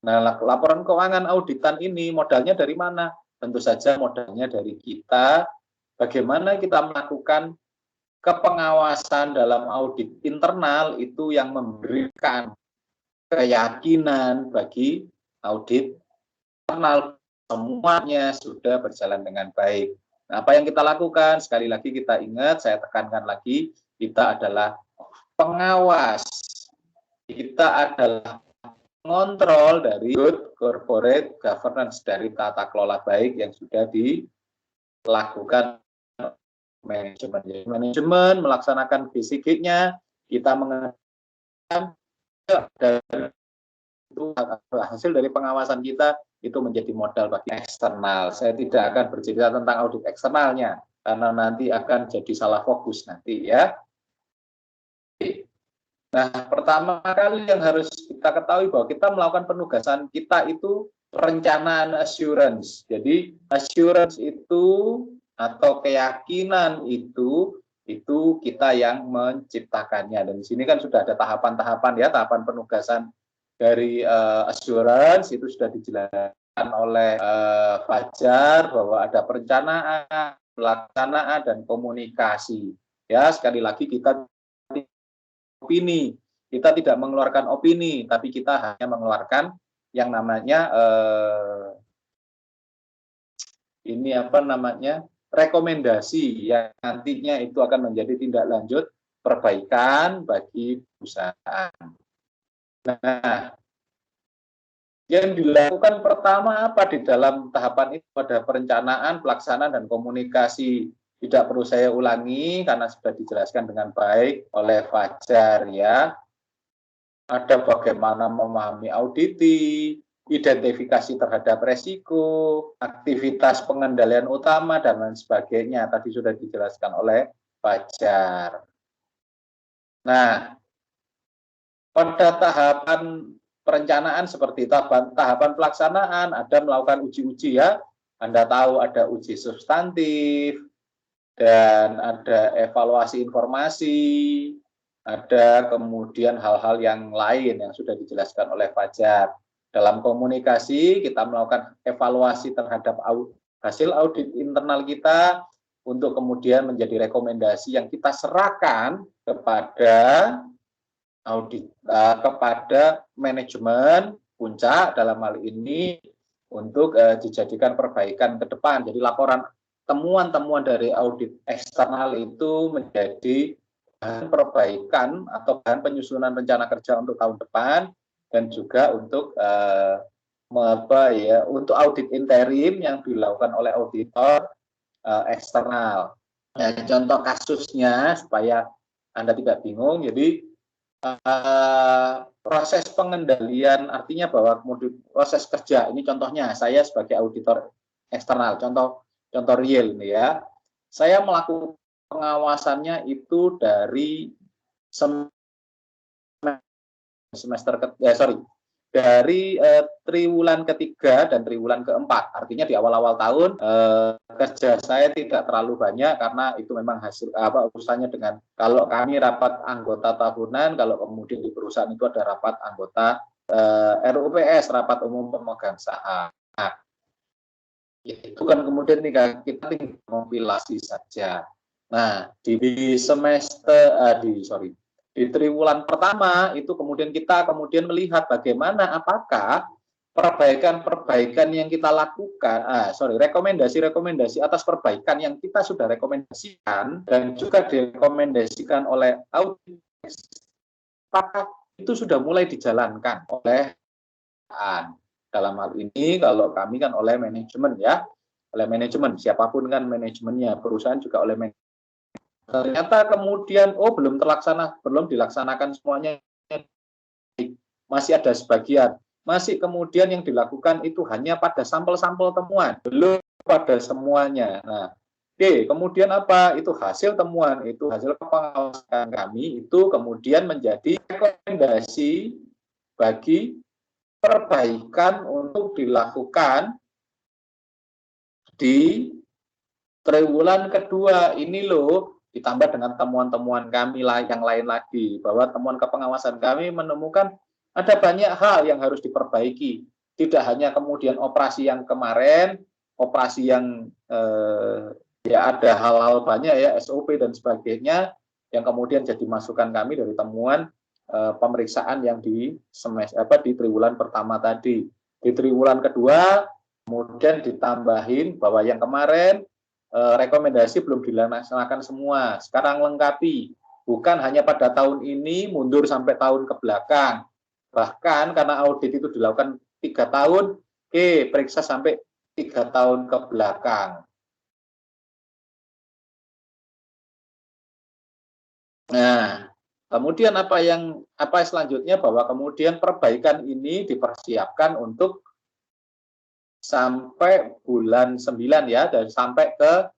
Nah, laporan keuangan auditan ini modalnya dari mana? Tentu saja modalnya dari kita, bagaimana kita melakukan kepengawasan dalam audit internal itu yang memberikan keyakinan bagi audit internal semuanya sudah berjalan dengan baik. Nah, apa yang kita lakukan? Sekali lagi kita ingat, saya tekankan lagi, kita adalah pengawas. Kita adalah mengontrol dari good corporate governance, dari tata kelola baik yang sudah dilakukan manajemen melaksanakan GCG-nya, kita mengenai itu hasil dari pengawasan kita itu menjadi modal bagi eksternal. Saya tidak akan bercerita tentang audit eksternalnya karena nanti akan jadi salah fokus nanti ya. Nah, pertama kali yang harus kita ketahui bahwa kita melakukan penugasan kita itu perencanaan assurance. Jadi assurance itu atau keyakinan itu kita yang menciptakannya. Dan di sini kan sudah ada tahapan-tahapan ya, tahapan penugasan dari assurance itu sudah dijelaskan oleh Fajar bahwa ada perencanaan, pelaksanaan dan komunikasi. Ya, sekali lagi kita opini. Kita tidak mengeluarkan opini, tapi kita hanya mengeluarkan yang namanya ini apa namanya rekomendasi yang nantinya itu akan menjadi tindak lanjut perbaikan bagi perusahaan. Nah, Yang dilakukan pertama apa di dalam tahapan itu? Pada perencanaan, pelaksanaan, dan komunikasi. Tidak perlu saya ulangi karena sudah dijelaskan dengan baik oleh Fajar ya. Ada bagaimana memahami auditi, identifikasi terhadap resiko, aktivitas pengendalian utama, dan lain sebagainya. Tadi sudah dijelaskan oleh Fajar. Nah, pada tahapan perencanaan seperti tahapan pelaksanaan, ada melakukan uji-uji ya. Anda tahu ada uji substantif, dan ada evaluasi informasi, ada kemudian hal-hal yang lain yang sudah dijelaskan oleh Fajar. Dalam komunikasi, kita melakukan evaluasi terhadap hasil audit internal kita, untuk kemudian menjadi rekomendasi yang kita serahkan kepada kepada manajemen puncak dalam hal ini untuk dijadikan perbaikan ke depan. Jadi laporan temuan-temuan dari audit eksternal itu menjadi bahan perbaikan atau bahan penyusunan rencana kerja untuk tahun depan, dan juga untuk untuk audit interim yang dilakukan oleh auditor eksternal. Nah, contoh kasusnya supaya Anda tidak bingung, jadi proses pengendalian, artinya bahwa kemudian proses kerja ini, contohnya saya sebagai auditor eksternal, contoh real ini ya, saya melakukan pengawasannya itu dari dari triwulan ketiga dan triwulan keempat. Artinya di awal-awal tahun kerja saya tidak terlalu banyak karena itu memang hasil urusannya dengan, kalau kami rapat anggota tahunan, kalau kemudian di perusahaan itu ada rapat anggota RUPS, rapat umum pemegang saham. Nah, itu kan kemudian kita tinggal kompilasi saja. Nah, di triwulan pertama itu kemudian kita melihat bagaimana apakah perbaikan-perbaikan yang kita lakukan, rekomendasi-rekomendasi atas perbaikan yang kita sudah rekomendasikan dan juga direkomendasikan oleh audit, apakah itu sudah mulai dijalankan oleh dalam hal ini kalau kami kan oleh manajemen ya, oleh manajemen, siapapun kan manajemennya, perusahaan juga oleh manajemen. Ternyata kemudian belum dilaksanakan semuanya, masih ada sebagian, masih kemudian yang dilakukan itu hanya pada sampel-sampel temuan, belum pada semuanya. Nah, kemudian apa? Itu hasil temuan, itu hasil pengawasan kami, itu kemudian menjadi rekomendasi bagi perbaikan untuk dilakukan di triwulan kedua ini loh, ditambah dengan temuan-temuan kami yang lain lagi, bahwa temuan kepengawasan kami menemukan ada banyak hal yang harus diperbaiki. Tidak hanya kemudian operasi yang kemarin, operasi yang ada hal-hal banyak ya, SOP dan sebagainya, yang kemudian jadi masukan kami dari temuan pemeriksaan yang di triwulan pertama tadi. Di triwulan kedua, kemudian ditambahin bahwa yang kemarin rekomendasi belum dilaksanakan semua, sekarang lengkapi, bukan hanya pada tahun ini mundur sampai tahun ke belakang, bahkan karena audit itu dilakukan 3 tahun, periksa sampai 3 tahun ke belakang. Nah, kemudian apa selanjutnya, bahwa kemudian perbaikan ini dipersiapkan untuk sampai bulan 9 ya, dan sampai ke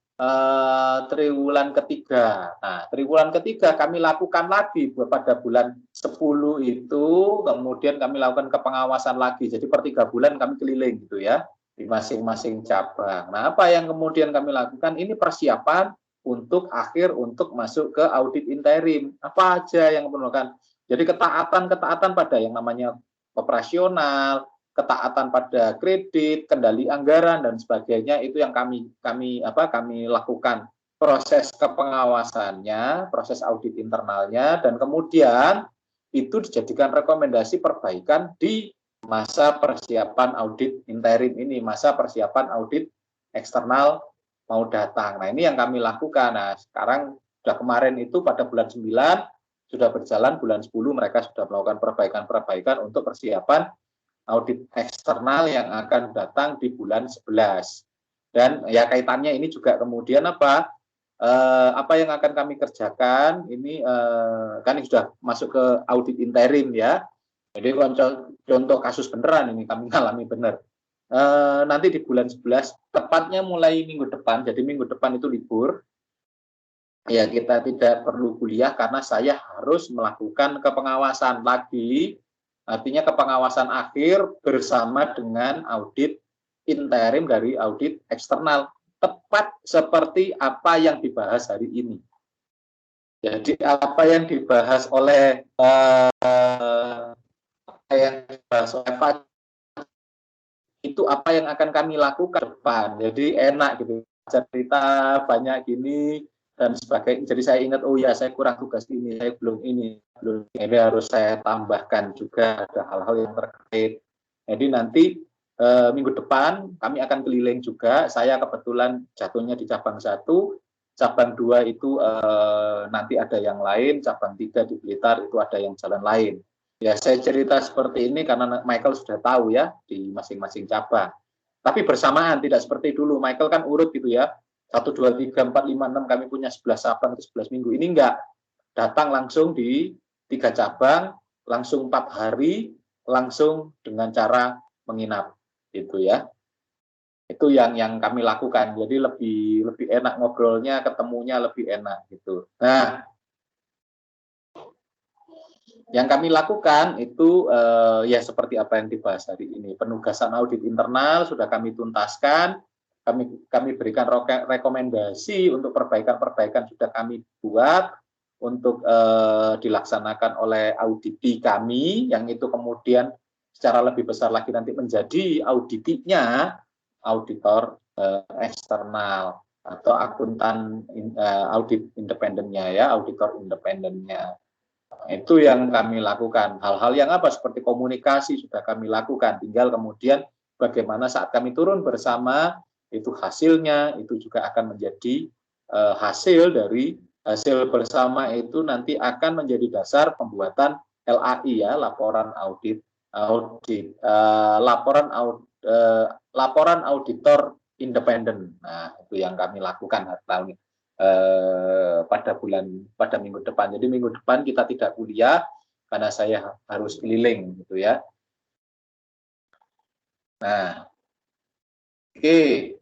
triwulan ketiga. Nah, triwulan ketiga kami lakukan lagi pada bulan 10 itu, kemudian kami lakukan kepengawasan lagi. Jadi per 3 bulan kami keliling gitu ya, di masing-masing cabang. Nah, apa yang kemudian kami lakukan? Ini persiapan untuk masuk ke audit interim. Apa aja yang perlukan? Jadi ketaatan pada yang namanya operasional, ketaatan pada kredit, kendali anggaran dan sebagainya, itu yang kami lakukan proses kepengawasannya, proses audit internalnya, dan kemudian itu dijadikan rekomendasi perbaikan di masa persiapan audit interim ini, masa persiapan audit eksternal mau datang. Nah, ini yang kami lakukan. Nah, sekarang sudah kemarin itu pada bulan 9 sudah berjalan, bulan 10 mereka sudah melakukan perbaikan-perbaikan untuk persiapan audit eksternal yang akan datang di bulan 11. Dan ya kaitannya ini juga kemudian apa yang akan kami kerjakan ini kan sudah masuk ke audit interim ya. Jadi contoh kasus beneran ini kami alami benar. Nanti di bulan 11 tepatnya mulai minggu depan. Jadi minggu depan itu libur. Ya kita tidak perlu kuliah karena saya harus melakukan kepengawasan lagi. Artinya kepengawasan akhir bersama dengan audit interim dari audit eksternal. Tepat seperti apa yang dibahas hari ini. Jadi apa yang dibahas oleh itu apa yang akan kami lakukan depan. Jadi enak gitu cerita banyak gini dan sebagainya. Jadi saya ingat oh ya saya kurang tugas ini, saya belum ini harus saya tambahkan juga ada hal-hal yang terkait. Jadi nanti minggu depan kami akan keliling juga. Saya kebetulan jatuhnya di cabang 1, cabang 2 itu nanti ada yang lain, cabang 3 di Blitar itu ada yang jalan lain. Ya saya cerita seperti ini karena Michael sudah tahu ya di masing-masing cabang. Tapi bersamaan tidak seperti dulu. Michael kan urut gitu ya. 1, 2, 3, 4, 5, 6 kami punya 11 cabang atau 11 minggu. Ini enggak. Datang langsung di 3 cabang, langsung 4 hari, langsung dengan cara menginap. Gitu ya. Itu yang kami lakukan. Jadi lebih enak ngobrolnya, ketemunya lebih enak gitu. Nah, yang kami lakukan itu ya seperti apa yang dibahas hari ini. Penugasan audit internal sudah kami tuntaskan. Kami berikan rekomendasi untuk perbaikan-perbaikan sudah kami buat untuk dilaksanakan oleh auditi kami, yang itu kemudian secara lebih besar lagi nanti menjadi auditinya auditor eksternal atau akuntan audit independennya ya, auditor independennya. Itu yang kami lakukan. Hal-hal yang apa seperti komunikasi sudah kami lakukan. Tinggal kemudian bagaimana saat kami turun bersama itu hasilnya itu juga akan menjadi hasil dari hasil bersama itu nanti akan menjadi dasar pembuatan LAI ya, laporan auditor independen. Nah, itu yang kami lakukan tahun ini. Pada minggu depan. Jadi minggu depan kita tidak kuliah karena saya harus keliling gitu ya. Nah, oke.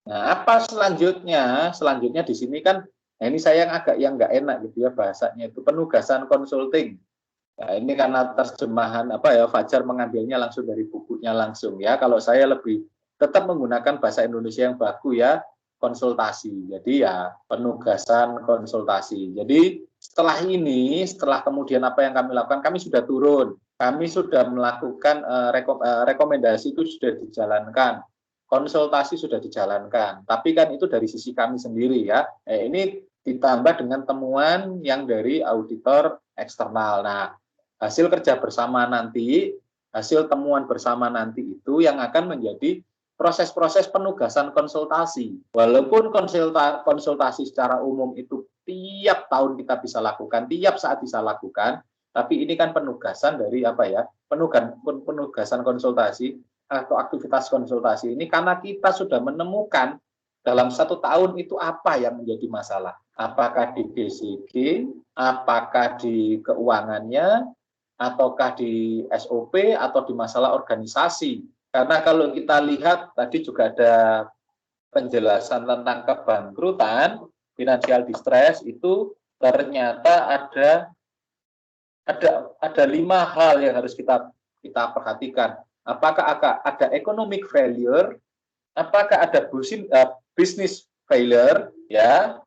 Nah, apa selanjutnya? Selanjutnya di sini kan, nah ini saya yang nggak enak gitu ya bahasanya itu penugasan konsulting. Nah, ini karena terjemahan Fajar mengambilnya langsung dari bukunya langsung ya. Kalau saya lebih tetap menggunakan bahasa Indonesia yang baku ya, konsultasi. Jadi ya penugasan konsultasi. Jadi setelah kemudian apa yang kami lakukan, kami sudah turun. Kami sudah melakukan rekomendasi itu sudah dijalankan. Konsultasi sudah dijalankan. Tapi kan itu dari sisi kami sendiri ya. Ini ditambah dengan temuan yang dari auditor eksternal. Nah, hasil kerja bersama nanti, hasil temuan bersama nanti itu yang akan menjadi proses-proses penugasan konsultasi. Walaupun konsultasi secara umum itu tiap tahun kita bisa lakukan, tiap saat bisa lakukan, tapi ini kan penugasan dari penugasan konsultasi atau aktivitas konsultasi ini karena kita sudah menemukan dalam 1 tahun itu apa yang menjadi masalah. Apakah di BCG, apakah di keuangannya, ataukah di SOP, atau di masalah organisasi. Karena kalau kita lihat, tadi juga ada penjelasan tentang kebangkrutan, financial distress, itu ternyata ada 5 hal yang harus kita perhatikan. Apakah ada economic failure, apakah ada business failure, ya,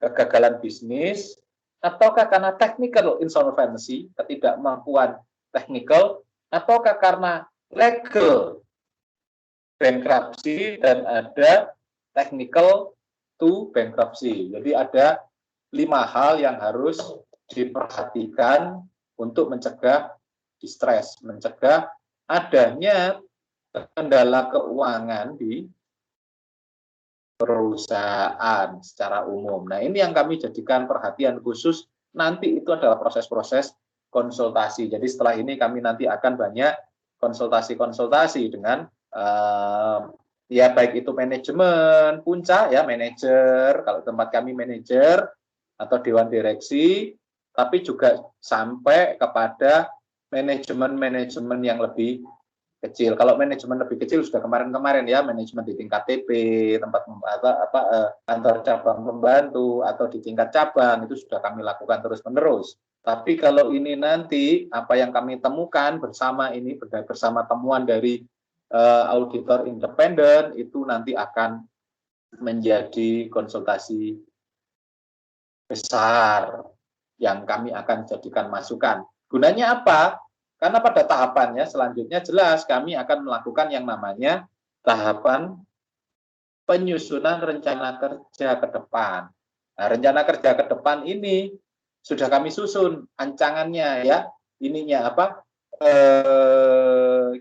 kegagalan bisnis, ataukah karena technical insolvency, ketidakmampuan technical, ataukah karena legal bankruptcy, dan ada technical to bankruptcy. Jadi ada 5 hal yang harus diperhatikan untuk mencegah distress, mencegah adanya kendala keuangan di perusahaan secara umum. Nah, ini yang kami jadikan perhatian khusus. Nanti itu adalah proses-proses konsultasi. Jadi setelah ini kami nanti akan banyak konsultasi-konsultasi dengan ya baik itu manajemen puncak ya, manajer, kalau tempat kami manajer atau dewan direksi, tapi juga sampai kepada manajemen-manajemen yang lebih kecil. Kalau manajemen lebih kecil sudah kemarin-kemarin ya, manajemen di tingkat TP, tempat kantor cabang pembantu atau di tingkat cabang itu sudah kami lakukan terus-menerus. Tapi kalau ini nanti apa yang kami temukan bersama ini bersama temuan dari auditor independen itu nanti akan menjadi konsultasi besar yang kami akan jadikan masukan. Gunanya apa? Karena pada tahapannya selanjutnya jelas kami akan melakukan yang namanya tahapan penyusunan rencana kerja ke depan. Nah, rencana kerja ke depan ini sudah kami susun ancangannya ya, ininya apa?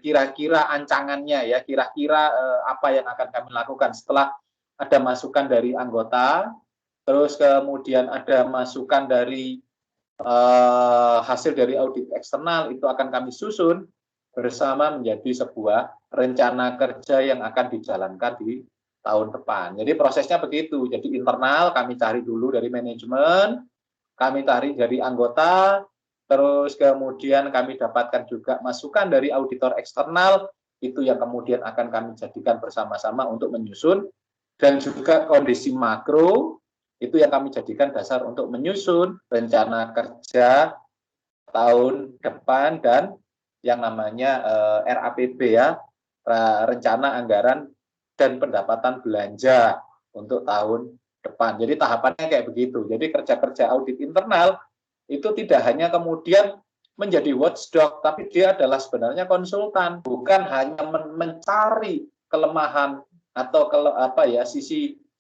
Kira-kira ancangannya ya, kira-kira apa yang akan kami lakukan setelah ada masukan dari anggota, terus kemudian ada masukan dari hasil dari audit eksternal, itu akan kami susun bersama menjadi sebuah rencana kerja yang akan dijalankan di tahun depan. Jadi prosesnya begitu. Jadi internal kami cari dulu dari manajemen, kami cari dari anggota, terus kemudian kami dapatkan juga masukan dari auditor eksternal, itu yang kemudian akan kami jadikan bersama-sama untuk menyusun, dan juga kondisi makro, itu yang kami jadikan dasar untuk menyusun rencana kerja tahun depan dan yang namanya RAPB ya, rencana anggaran dan pendapatan belanja untuk tahun depan. Jadi tahapannya kayak begitu. Jadi kerja-kerja audit internal itu tidak hanya kemudian menjadi watchdog, tapi dia adalah sebenarnya konsultan, bukan hanya mencari kelemahan atau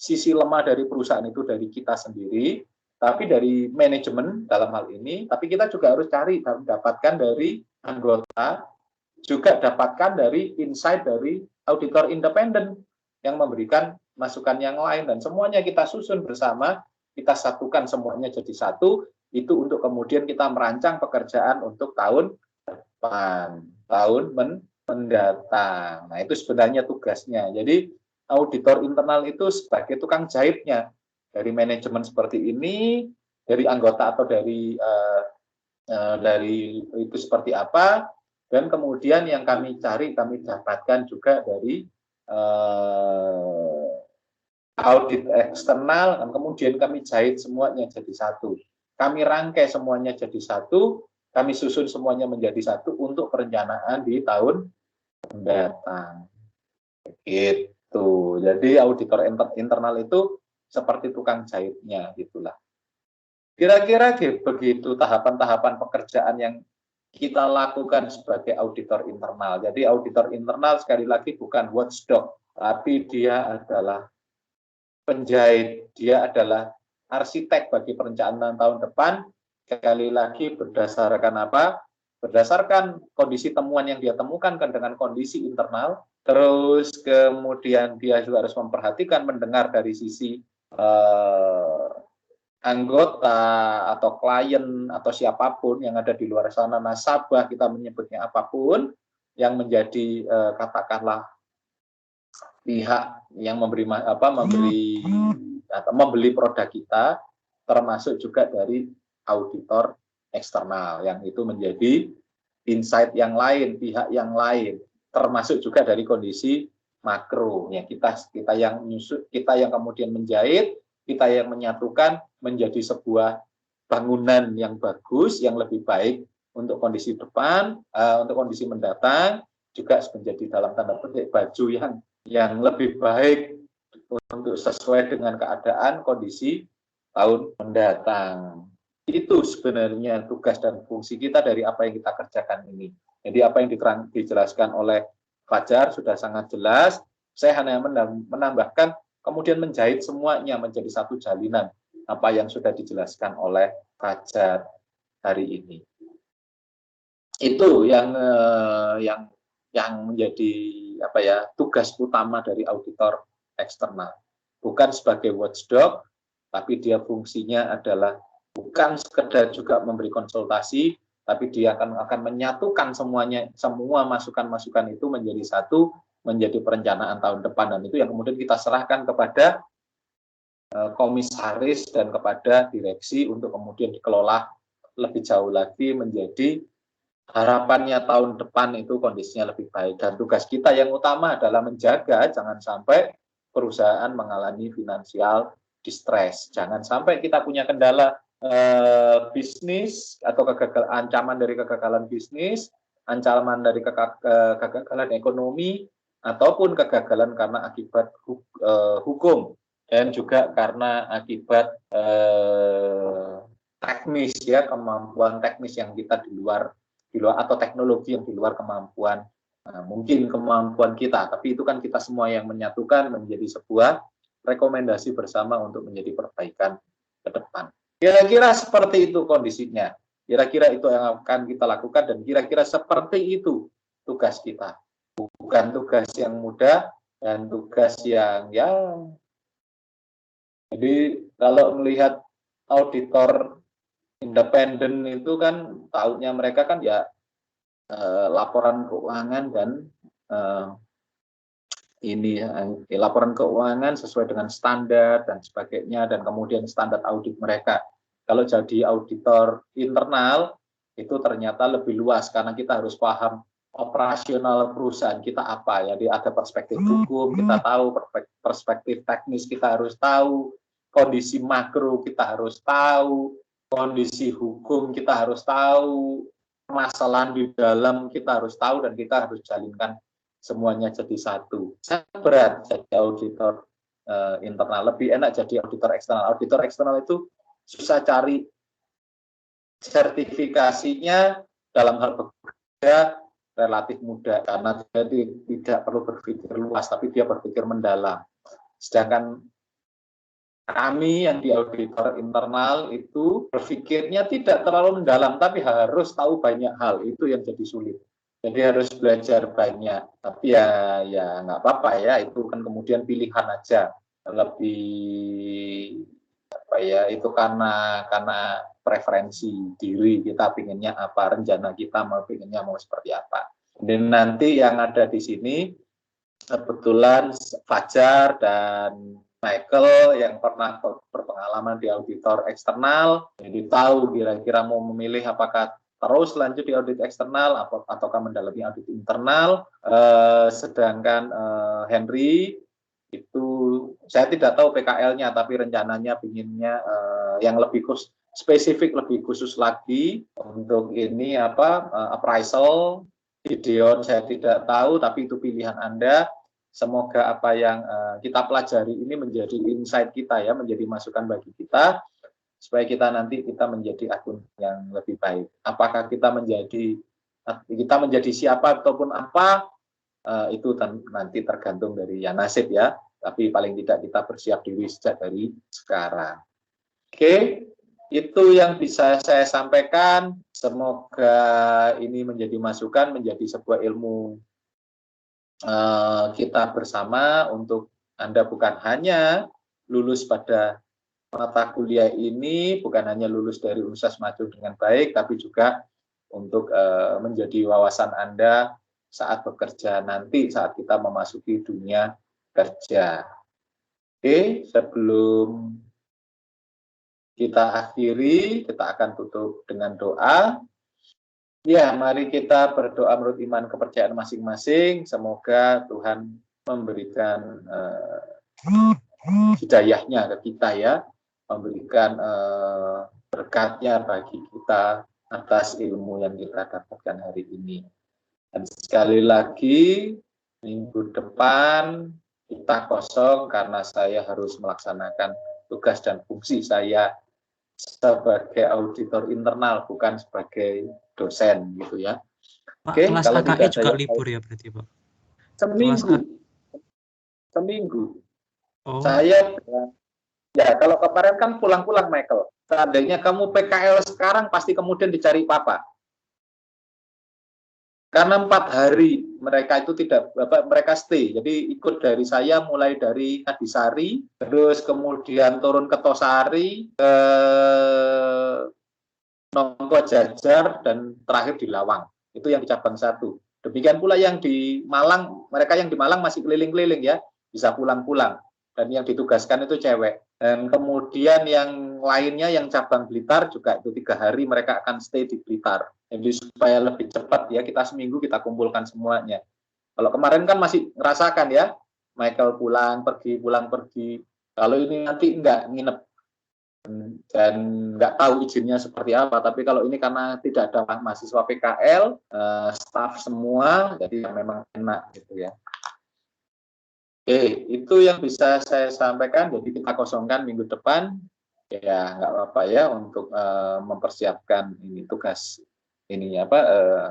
sisi lemah dari perusahaan itu dari kita sendiri, tapi dari manajemen dalam hal ini, tapi kita juga harus cari dan dapatkan dari anggota, juga dapatkan dari insight dari auditor independen yang memberikan masukan yang lain, dan semuanya kita susun bersama, kita satukan semuanya jadi satu, itu untuk kemudian kita merancang pekerjaan untuk tahun depan, tahun mendatang. Nah, itu sebenarnya tugasnya. Jadi auditor internal itu sebagai tukang jahitnya, dari manajemen seperti ini, dari anggota atau dari itu seperti apa, dan kemudian yang kami cari, kami dapatkan juga dari audit eksternal, dan kemudian kami jahit semuanya jadi satu. Kami rangkai semuanya jadi satu, kami susun semuanya menjadi satu untuk perencanaan di tahun mendatang. Gitu. Jadi auditor internal itu seperti tukang jahitnya, gitulah. Kira-kira begitu tahapan-tahapan pekerjaan yang kita lakukan sebagai auditor internal. Jadi auditor internal sekali lagi bukan watchdog, tapi dia adalah penjahit, dia adalah arsitek bagi perencanaan tahun depan. Sekali lagi berdasarkan apa? Berdasarkan kondisi temuan yang dia temukan dengan kondisi internal, terus kemudian dia juga harus memperhatikan, mendengar dari sisi anggota atau klien atau siapapun yang ada di luar sana, nasabah kita menyebutnya apapun, yang menjadi katakanlah pihak yang membeli produk kita, termasuk juga dari auditor eksternal, yang itu menjadi insight yang lain, pihak yang lain, termasuk juga dari kondisi makro ya, kita yang menyusut, kita yang kemudian menjahit, kita yang menyatukan menjadi sebuah bangunan yang bagus, yang lebih baik untuk kondisi depan, untuk kondisi mendatang, juga menjadi dalam tanda petik baju yang lebih baik untuk sesuai dengan keadaan kondisi tahun mendatang. Itu sebenarnya tugas dan fungsi kita dari apa yang kita kerjakan ini. Jadi apa yang dijelaskan oleh Fajar sudah sangat jelas. Saya hanya menambahkan, kemudian menjahit semuanya menjadi satu jalinan apa yang sudah dijelaskan oleh Fajar hari ini. Itu yang menjadi tugas utama dari auditor eksternal. Bukan sebagai watchdog, tapi dia fungsinya adalah bukan sekedar juga memberi konsultasi, tapi dia akan menyatukan semua masukan-masukan itu menjadi satu, menjadi perencanaan tahun depan, dan itu yang kemudian kita serahkan kepada komisaris dan kepada direksi untuk kemudian dikelola lebih jauh lagi menjadi harapannya tahun depan itu kondisinya lebih baik. Dan tugas kita yang utama adalah menjaga jangan sampai perusahaan mengalami financial distress. Jangan sampai kita punya kendala bisnis atau ancaman dari kegagalan bisnis, ancaman dari kegagalan ekonomi, ataupun kegagalan karena akibat hukum, dan juga karena akibat teknis ya, kemampuan teknis yang kita di luar atau teknologi yang di luar kemampuan mungkin kemampuan kita, tapi itu kan kita semua yang menyatukan menjadi sebuah rekomendasi bersama untuk menjadi perbaikan ke depan. Kira-kira seperti itu kondisinya, kira-kira itu yang akan kita lakukan, dan kira-kira seperti itu tugas kita. Bukan tugas yang mudah dan tugas yang jadi kalau melihat auditor independen itu kan tahunya mereka kan ya laporan keuangan dan laporan keuangan sesuai dengan standar dan sebagainya, dan kemudian standar audit mereka. Kalau jadi auditor internal itu ternyata lebih luas karena kita harus paham operasional perusahaan kita apa, jadi ada perspektif hukum kita tahu, perspektif teknis kita harus tahu, kondisi makro kita harus tahu, kondisi hukum kita harus tahu, permasalahan di dalam kita harus tahu, dan kita harus jalinkan semuanya jadi satu. Sangat berat jadi auditor internal, lebih enak jadi auditor eksternal. Auditor eksternal itu susah cari sertifikasinya, dalam hal bekerja relatif mudah karena dia tidak perlu berpikir luas, tapi dia berpikir mendalam. Sedangkan kami yang di auditor internal itu berpikirnya tidak terlalu mendalam, tapi harus tahu banyak hal, itu yang jadi sulit. Jadi harus belajar banyak, tapi ya nggak apa-apa ya, itu kan kemudian pilihan aja. Lebih itu karena preferensi diri, kita pinginnya apa, rencana kita pinginnya mau seperti apa. Dan nanti yang ada di sini kebetulan Fajar dan Michael yang pernah berpengalaman di auditor eksternal, jadi tahu kira-kira mau memilih apakah terus lanjut di audit eksternal ataukah mendalami audit internal. Sedangkan Henry itu saya tidak tahu PKL-nya, tapi rencananya pinginnya yang lebih spesifik, lebih khusus lagi untuk ini appraisal. Gideon saya tidak tahu, tapi itu pilihan Anda. Semoga apa yang kita pelajari ini menjadi insight kita ya, menjadi masukan bagi kita, supaya kita menjadi akun yang lebih baik. Apakah kita menjadi siapa ataupun apa, itu nanti tergantung dari nasib ya. Tapi paling tidak kita bersiap diri sejak dari sekarang. Oke, itu yang bisa saya sampaikan. Semoga ini menjadi masukan, menjadi sebuah ilmu kita bersama untuk Anda bukan hanya lulus pada mata kuliah ini, bukan hanya lulus dari Universitas Maju dengan baik, tapi juga untuk menjadi wawasan Anda saat bekerja nanti, saat kita memasuki dunia kerja. Oke, sebelum kita akhiri, kita akan tutup dengan doa. Ya, mari kita berdoa menurut iman kepercayaan masing-masing. Semoga Tuhan memberikan hidayahnya ke kita ya, memberikan berkatnya bagi kita atas ilmu yang kita dapatkan hari ini. Dan sekali lagi, minggu depan kita kosong karena saya harus melaksanakan tugas dan fungsi saya sebagai auditor internal, bukan sebagai dosen gitu ya.
Pak,
Oke,
kelas
kalau
AKE juga libur ya berarti Pak?
Seminggu.
Oh.
Saya ya kalau kemarin kan pulang-pulang Michael. Seandainya kamu PKL sekarang pasti kemudian dicari papa. Karena 4 hari mereka itu mereka stay. Jadi ikut dari saya mulai dari Kadisari, terus kemudian turun ke Tosari, ke Nongko Jajar, dan terakhir di Lawang. Itu yang di cabang 1. Demikian pula yang di Malang, mereka yang di Malang masih keliling-keliling ya, bisa pulang-pulang. Dan yang ditugaskan itu cewek. Dan kemudian yang lainnya yang cabang Blitar juga itu 3 hari mereka akan stay di Blitar. Jadi supaya lebih cepat ya, kita seminggu kita kumpulkan semuanya. Kalau kemarin kan masih ngerasakan ya, Michael pulang pergi. Kalau ini nanti enggak nginep dan nggak tahu izinnya seperti apa. Tapi kalau ini karena tidak ada mahasiswa PKL, staff semua, jadi memang enak gitu ya. Oke, itu yang bisa saya sampaikan. Jadi kita kosongkan minggu depan, ya nggak apa-apa ya untuk mempersiapkan ini tugas ini apa.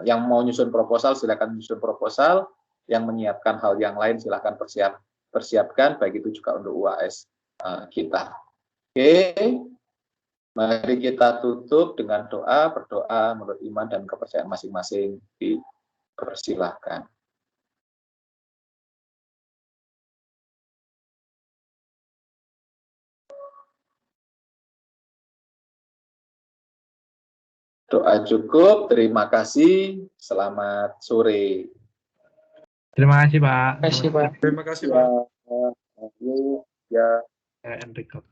Yang mau nyusun proposal silakan nyusun proposal, yang menyiapkan hal yang lain silakan persiapkan, baik itu juga untuk UAS kita. Oke. Mari kita tutup dengan berdoa menurut iman dan kepercayaan masing-masing. Dipersilahkan. Doa cukup, terima kasih, selamat sore.
Terima kasih Pak.
Terima kasih, Pak.
Terima kasih, Pak.
Ya.
Enrico.